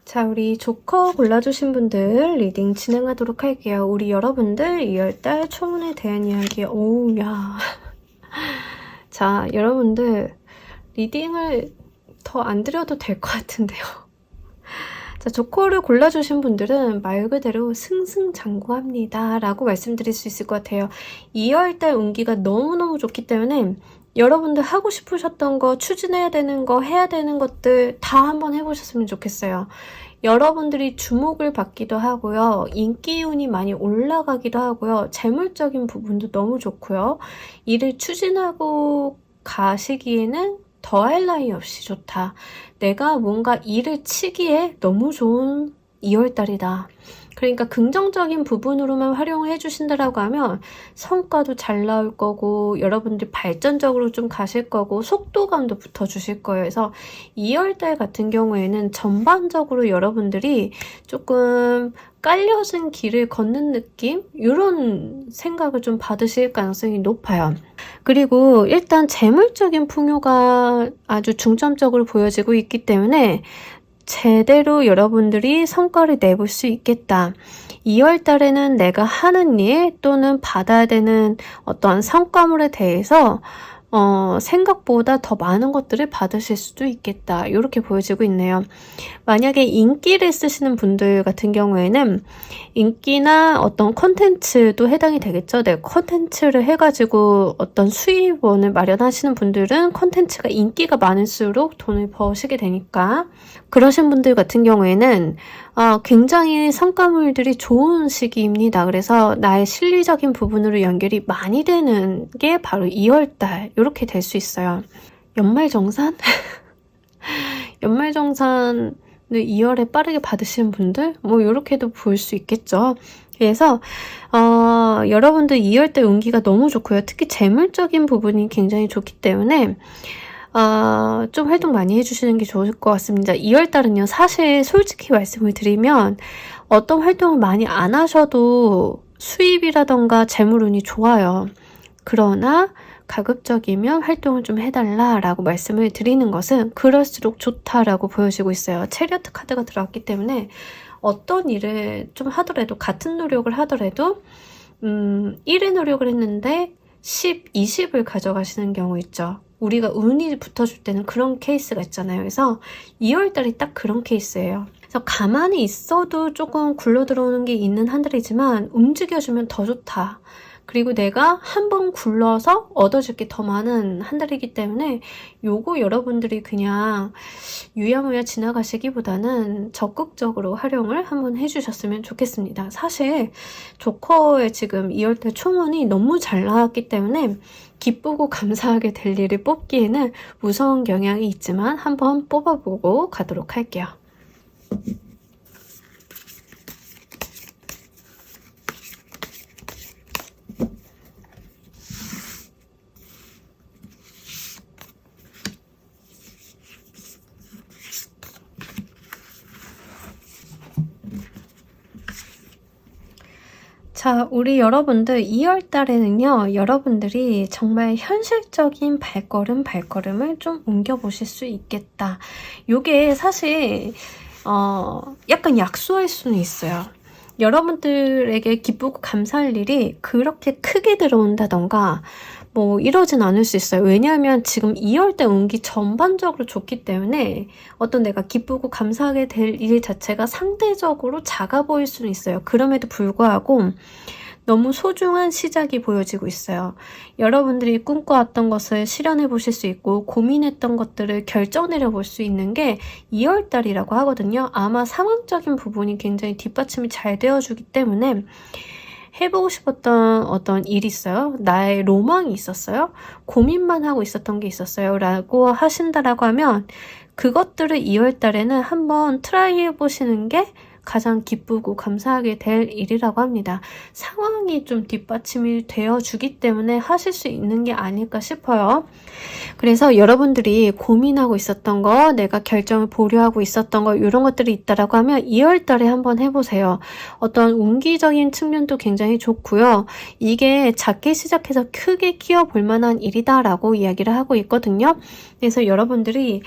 자, 우리 조커 골라주신 분들 리딩 진행하도록 할게요. 우리 여러분들 2월달 초운에 대한 이야기. 오우야. 자, 여러분들 리딩을 더 안 드려도 될 것 같은데요. 자, 조커를 골라주신 분들은 말 그대로 승승장구합니다 라고 말씀드릴 수 있을 것 같아요. 2월달 운기가 너무너무 좋기 때문에 여러분들 하고 싶으셨던 거, 추진해야 되는 거, 해야 되는 것들 다 한번 해보셨으면 좋겠어요. 여러분들이 주목을 받기도 하고요. 인기운이 많이 올라가기도 하고요. 재물적인 부분도 너무 좋고요. 일을 추진하고 가시기에는 더할 나위 없이 좋다. 내가 뭔가 일을 치기에 너무 좋은 2월달이다. 그러니까 긍정적인 부분으로만 활용을 해주신다라고 하면 성과도 잘 나올 거고 여러분들이 발전적으로 좀 가실 거고 속도감도 붙어주실 거예요. 그래서 2월달 같은 경우에는 전반적으로 여러분들이 조금 깔려진 길을 걷는 느낌? 이런 생각을 좀 받으실 가능성이 높아요. 그리고 일단 재물적인 풍요가 아주 중점적으로 보여지고 있기 때문에 제대로 여러분들이 성과를 내볼 수 있겠다. 2월 달에는 내가 하는 일 또는 받아야 되는 어떠한 성과물에 대해서 생각보다 더 많은 것들을 받으실 수도 있겠다. 이렇게 보여지고 있네요. 만약에 인기를 쓰시는 분들 같은 경우에는 인기나 어떤 컨텐츠도 해당이 되겠죠. 네, 컨텐츠를 해가지고 어떤 수입원을 마련하시는 분들은 컨텐츠가 인기가 많을수록 돈을 버시게 되니까 그러신 분들 같은 경우에는 굉장히 성과물들이 좋은 시기입니다. 그래서 나의 실리적인 부분으로 연결이 많이 되는 게 바로 2월달 이렇게 될 수 있어요. 연말정산? 연말정산을 2월에 빠르게 받으시는 분들? 뭐 이렇게도 볼 수 있겠죠. 그래서 여러분들 2월달 운기가 너무 좋고요. 특히 재물적인 부분이 굉장히 좋기 때문에 좀 활동 많이 해주시는 게 좋을 것 같습니다. 2월달은요, 사실 솔직히 말씀을 드리면 어떤 활동을 많이 안 하셔도 수입이라던가 재물운이 좋아요. 그러나 가급적이면 활동을 좀 해달라라고 말씀을 드리는 것은 그럴수록 좋다라고 보여지고 있어요. 체리어트 카드가 들어왔기 때문에 어떤 일을 좀 하더라도 같은 노력을 하더라도 1의 노력을 했는데 10, 20을 가져가시는 경우 있죠. 우리가 운이 붙어줄 때는 그런 케이스가 있잖아요. 그래서 2월달이 딱 그런 케이스예요. 그래서 가만히 있어도 조금 굴러 들어오는 게 있는 한 달이지만 움직여주면 더 좋다. 그리고 내가 한번 굴러서 얻어질 게 더 많은 한 달이기 때문에 요거 여러분들이 그냥 유야무야 지나가시기보다는 적극적으로 활용을 한번 해주셨으면 좋겠습니다. 사실 조커의 지금 2월달 총운이 너무 잘 나왔기 때문에 기쁘고 감사하게 될 일을 뽑기에는 무서운 경향이 있지만 한번 뽑아보고 가도록 할게요. 자, 우리 여러분들 2월 달에는요, 여러분들이 정말 현실적인 발걸음을 좀 옮겨보실 수 있겠다. 요게 사실, 약간 약소할 수는 있어요. 여러분들에게 기쁘고 감사할 일이 그렇게 크게 들어온다던가, 뭐 이러진 않을 수 있어요. 왜냐하면 지금 2월달 운기 전반적으로 좋기 때문에 어떤 내가 기쁘고 감사하게 될 일 자체가 상대적으로 작아 보일 수는 있어요. 그럼에도 불구하고 너무 소중한 시작이 보여지고 있어요. 여러분들이 꿈꿔왔던 것을 실현해 보실 수 있고 고민했던 것들을 결정 내려볼 수 있는 게 2월달이라고 하거든요. 아마 상황적인 부분이 굉장히 뒷받침이 잘 되어주기 때문에 해보고 싶었던 어떤 일이 있어요? 나의 로망이 있었어요? 고민만 하고 있었던 게 있었어요? 라고 하신다라고 하면 그것들을 2월 달에는 한번 트라이 해보시는 게 가장 기쁘고 감사하게 될 일이라고 합니다. 상황이 좀 뒷받침이 되어주기 때문에 하실 수 있는 게 아닐까 싶어요. 그래서 여러분들이 고민하고 있었던 거, 내가 결정을 보류하고 있었던 거 이런 것들이 있다라고 하면 2월 달에 한번 해보세요. 어떤 운기적인 측면도 굉장히 좋고요. 이게 작게 시작해서 크게 키워볼 만한 일이다라고 이야기를 하고 있거든요. 그래서 여러분들이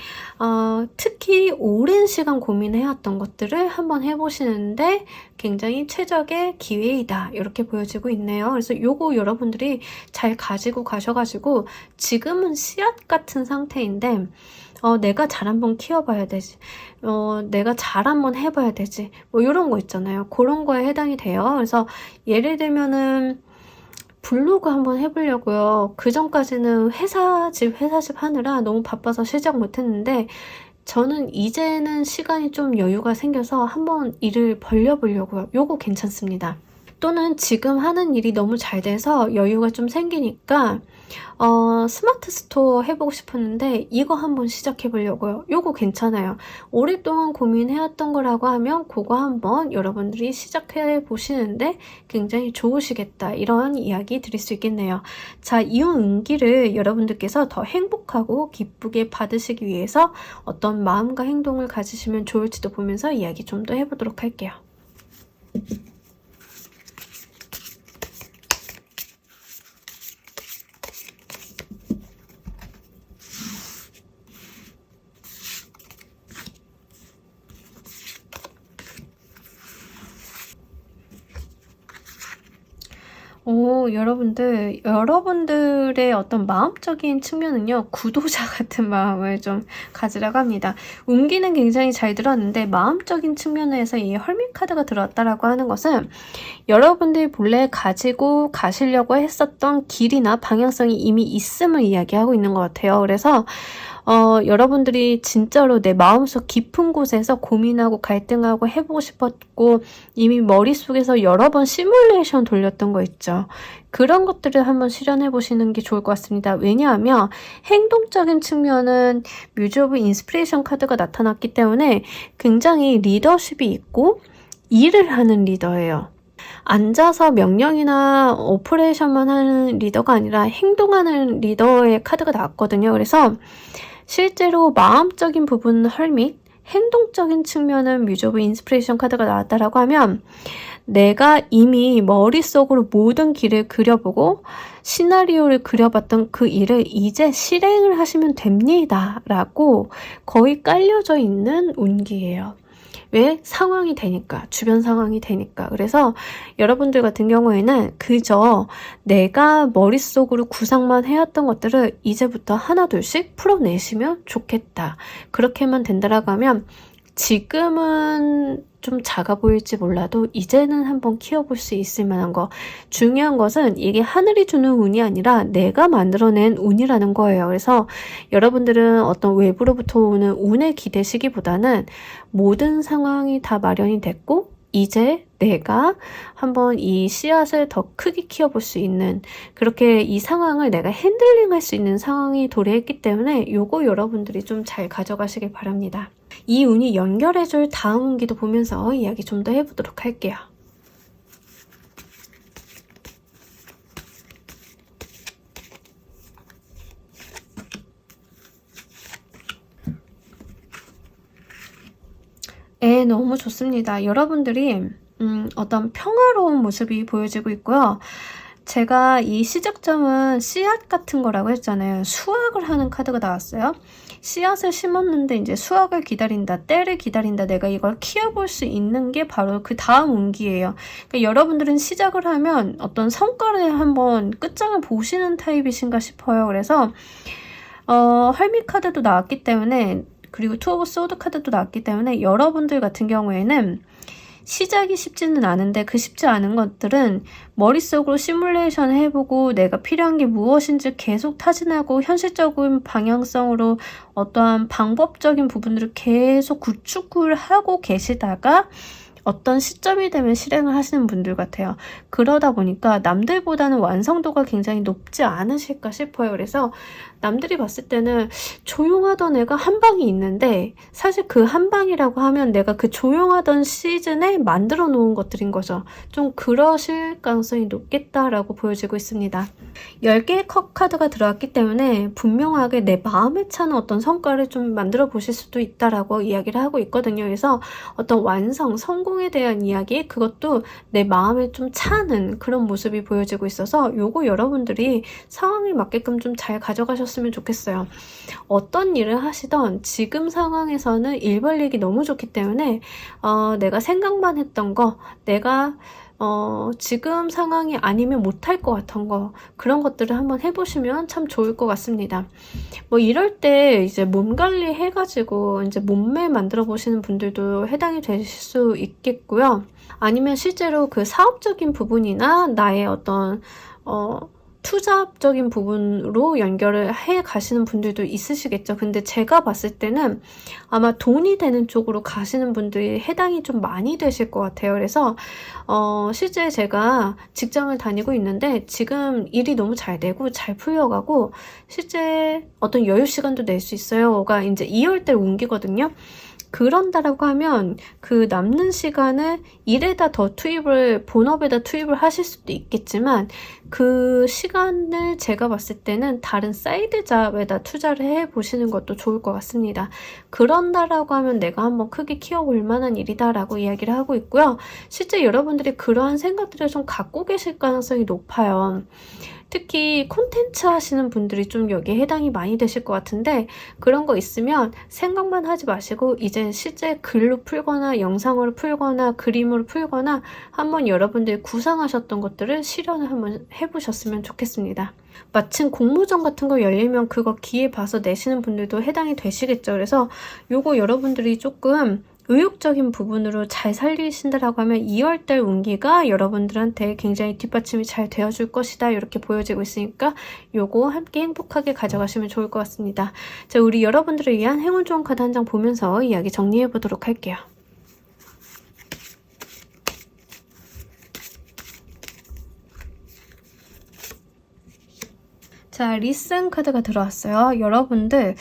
특히 오랜 시간 고민해왔던 것들을 한번 해보시는데 굉장히 최적의 기회이다 이렇게 보여지고 있네요. 그래서 요거 여러분들이 잘 가지고 가셔가지고 지금은 씨앗 같은 상태인데 내가 잘 한번 키워봐야 되지, 내가 잘 한번 해봐야 되지, 뭐 이런 거 있잖아요. 그런 거에 해당이 돼요. 그래서 예를 들면은 블로그 한번 해보려고요. 그 전까지는 회사집 하느라 너무 바빠서 시작 못했는데 저는 이제는 시간이 좀 여유가 생겨서 한번 일을 벌려보려고요. 요거 괜찮습니다. 또는 지금 하는 일이 너무 잘 돼서 여유가 좀 생기니까 스마트 스토어 해보고 싶었는데 이거 한번 시작해 보려고요. 요거 괜찮아요. 오랫동안 고민해왔던 거라고 하면 그거 한번 여러분들이 시작해 보시는데 굉장히 좋으시겠다, 이런 이야기 드릴 수 있겠네요. 자, 이혼 운기를 여러분들께서 더 행복하고 기쁘게 받으시기 위해서 어떤 마음과 행동을 가지시면 좋을지도 보면서 이야기 좀 더 해보도록 할게요. 여러분들의 어떤 마음적인 측면은요, 구도자 같은 마음을 좀 가지라고 합니다. 운기는 굉장히 잘 들었는데 마음적인 측면에서 이 헐밋 카드가 들어왔다라고 하는 것은 여러분들이 본래 가지고 가시려고 했었던 길이나 방향성이 이미 있음을 이야기하고 있는 것 같아요. 그래서 여러분들이 진짜로 내 마음속 깊은 곳에서 고민하고 갈등하고 해보고 싶었고 이미 머릿속에서 여러 번 시뮬레이션 돌렸던 거 있죠. 그런 것들을 한번 실현해 보시는 게 좋을 것 같습니다. 왜냐하면 행동적인 측면은 뮤즈 오브 인스피레이션 카드가 나타났기 때문에 굉장히 리더십이 있고 일을 하는 리더예요. 앉아서 명령이나 오퍼레이션만 하는 리더가 아니라 행동하는 리더의 카드가 나왔거든요. 그래서 실제로 마음적인 부분은 헐밋, 행동적인 측면은 뮤즈 오브 인스피레이션 카드가 나왔다라고 하면 내가 이미 머릿속으로 모든 길을 그려보고 시나리오를 그려봤던 그 일을 이제 실행을 하시면 됩니다 라고 거의 깔려져 있는 운기예요. 왜? 상황이 되니까, 주변 상황이 되니까. 그래서 여러분들 같은 경우에는 그저 내가 머릿속으로 구상만 해왔던 것들을 이제부터 하나 둘씩 풀어내시면 좋겠다. 그렇게만 된다라고 하면 지금은 좀 작아 보일지 몰라도 이제는 한번 키워볼 수 있을 만한 거. 중요한 것은 이게 하늘이 주는 운이 아니라 내가 만들어낸 운이라는 거예요. 그래서 여러분들은 어떤 외부로부터 오는 운에 기대시기보다는 모든 상황이 다 마련이 됐고 이제 내가 한번 이 씨앗을 더 크게 키워볼 수 있는, 그렇게 이 상황을 내가 핸들링할 수 있는 상황이 도래했기 때문에 요거 여러분들이 좀 잘 가져가시길 바랍니다. 이 운이 연결해줄 다음 운기도 보면서 이야기 좀 더 해보도록 할게요. 네, 너무 좋습니다. 여러분들이 어떤 평화로운 모습이 보여지고 있고요. 제가 이 시작점은 씨앗 같은 거라고 했잖아요. 수확을 하는 카드가 나왔어요. 씨앗을 심었는데 이제 수확을 기다린다, 때를 기다린다, 내가 이걸 키워볼 수 있는 게 바로 그 다음 운기예요. 그러니까 여러분들은 시작을 하면 어떤 성과를 한번 끝장을 보시는 타입이신가 싶어요. 그래서 헐밋 카드도 나왔기 때문에, 그리고 투 오브 소드 카드도 나왔기 때문에 여러분들 같은 경우에는 시작이 쉽지는 않은데 그 쉽지 않은 것들은 머릿속으로 시뮬레이션 해보고 내가 필요한 게 무엇인지 계속 타진하고 현실적인 방향성으로 어떠한 방법적인 부분들을 계속 구축을 하고 계시다가 어떤 시점이 되면 실행을 하시는 분들 같아요. 그러다 보니까 남들보다는 완성도가 굉장히 높지 않으실까 싶어요. 그래서 남들이 봤을 때는 조용하던 애가 한 방이 있는데 사실 그 한 방이라고 하면 내가 그 조용하던 시즌에 만들어 놓은 것들인 거죠. 좀 그러실 가능성이 높겠다라고 보여지고 있습니다. 10개의 컵 카드가 들어왔기 때문에 분명하게 내 마음에 차는 어떤 성과를 좀 만들어 보실 수도 있다라고 이야기를 하고 있거든요. 그래서 어떤 완성, 성공에 대한 이야기, 그것도 내 마음에 좀 차는 그런 모습이 보여지고 있어서 요거 여러분들이 상황에 맞게끔 좀 잘 가져가셨으면 좋겠어요. 어떤 일을 하시던 지금 상황에서는 일 벌리기 너무 좋기 때문에 내가 생각만 했던 거, 내가 지금 상황이 아니면 못할 것 같은 거, 그런 것들을 한번 해보시면 참 좋을 것 같습니다. 뭐 이럴 때 이제 몸 관리 해가지고 이제 몸매 만들어 보시는 분들도 해당이 되실 수 있겠고요. 아니면 실제로 그 사업적인 부분이나 나의 어떤 투잡적인 부분으로 연결을 해 가시는 분들도 있으시겠죠. 근데 제가 봤을 때는 아마 돈이 되는 쪽으로 가시는 분들이 해당이 좀 많이 되실 것 같아요. 그래서 실제 제가 직장을 다니고 있는데 지금 일이 너무 잘 되고 잘 풀려가고 실제 어떤 여유 시간도 낼 수 있어요가 이제 2월달 운기거든요. 그런다라고 하면 그 남는 시간을 일에다 더 투입을, 본업에다 투입을 하실 수도 있겠지만 그 시간을 제가 봤을 때는 다른 사이드 잡에다 투자를 해보시는 것도 좋을 것 같습니다. 그런다라고 하면 내가 한번 크게 키워볼 만한 일이다라고 이야기를 하고 있고요. 실제 여러분들이 그러한 생각들을 좀 갖고 계실 가능성이 높아요. 특히 콘텐츠 하시는 분들이 좀 여기에 해당이 많이 되실 것 같은데 그런 거 있으면 생각만 하지 마시고 이제 실제 글로 풀거나 영상으로 풀거나 그림으로 풀거나 한번 여러분들이 구상하셨던 것들을 실현을 한번 해보셨으면 좋겠습니다. 마침 공모전 같은 거 열리면 그거 기회 봐서 내시는 분들도 해당이 되시겠죠. 그래서 요거 여러분들이 조금 의욕적인 부분으로 잘 살리신다라고 하면 2월달 운기가 여러분들한테 굉장히 뒷받침이 잘 되어줄 것이다 이렇게 보여지고 있으니까 요거 함께 행복하게 가져가시면 좋을 것 같습니다. 자, 우리 여러분들을 위한 행운 좋은 카드 한 장 보면서 이야기 정리해 보도록 할게요. 자, 리슨 카드가 들어왔어요. 여러분들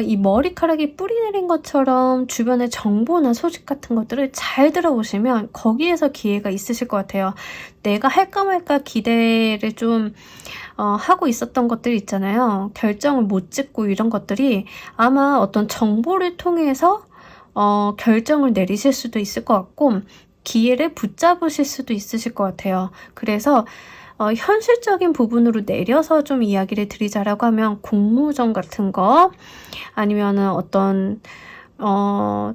이 머리카락이 뿌리 내린 것처럼 주변의 정보나 소식 같은 것들을 잘 들어보시면 거기에서 기회가 있으실 것 같아요. 내가 할까 말까 기대를 좀 하고 있었던 것들 있잖아요. 결정을 못 짓고 이런 것들이 아마 어떤 정보를 통해서 결정을 내리실 수도 있을 것 같고 기회를 붙잡으실 수도 있으실 것 같아요. 그래서 현실적인 부분으로 내려서 좀 이야기를 드리자라고 하면 공모전 같은 거 아니면은 어떤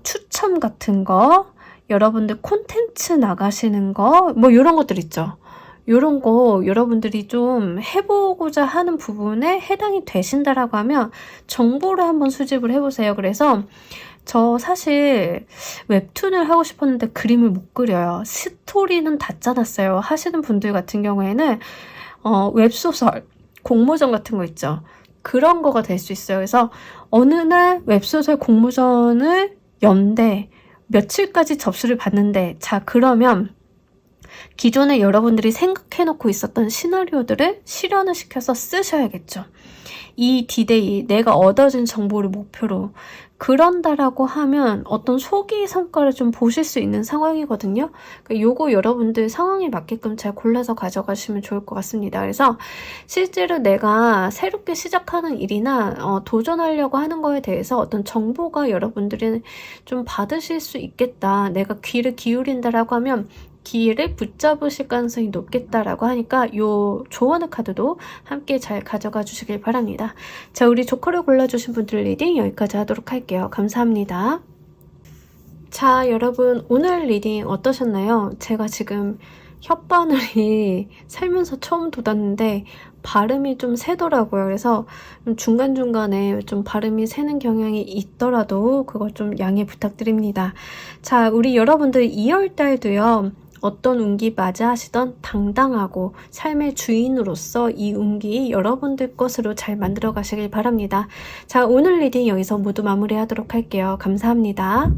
추첨 같은 거 여러분들 콘텐츠 나가시는 거 뭐 이런 것들 있죠. 이런 거 여러분들이 좀 해보고자 하는 부분에 해당이 되신다라고 하면 정보를 한번 수집을 해보세요. 그래서 저 사실 웹툰을 하고 싶었는데 그림을 못 그려요. 스토리는 다 짜놨어요. 하시는 분들 같은 경우에는 웹소설, 공모전 같은 거 있죠. 그런 거가 될 수 있어요. 그래서 어느 날 웹소설 공모전을 연대 며칠까지 접수를 받는데 자 그러면 기존에 여러분들이 생각해놓고 있었던 시나리오들을 실현을 시켜서 쓰셔야겠죠. 이 디데이 내가 얻어진 정보를 목표로 그런다라고 하면 어떤 소기 성과를 좀 보실 수 있는 상황이거든요. 그러니까 요거 여러분들 상황에 맞게끔 잘 골라서 가져가시면 좋을 것 같습니다. 그래서 실제로 내가 새롭게 시작하는 일이나 도전하려고 하는 거에 대해서 어떤 정보가 여러분들이 좀 받으실 수 있겠다. 내가 귀를 기울인다라고 하면 기회를 붙잡으실 가능성이 높겠다라고 하니까 요 조언의 카드도 함께 잘 가져가 주시길 바랍니다. 자, 우리 조커를 골라주신 분들 리딩 여기까지 하도록 할게요. 감사합니다. 자, 여러분 오늘 리딩 어떠셨나요? 제가 지금 혓바늘이 살면서 처음 돋았는데 발음이 좀 새더라고요. 그래서 중간중간에 좀 발음이 새는 경향이 있더라도 그거 좀 양해 부탁드립니다. 자, 우리 여러분들 2월달도요. 어떤 운기 맞이하시던 당당하고 삶의 주인으로서 이 운기 여러분들 것으로 잘 만들어 가시길 바랍니다. 자, 오늘 리딩 여기서 모두 마무리하도록 할게요. 감사합니다.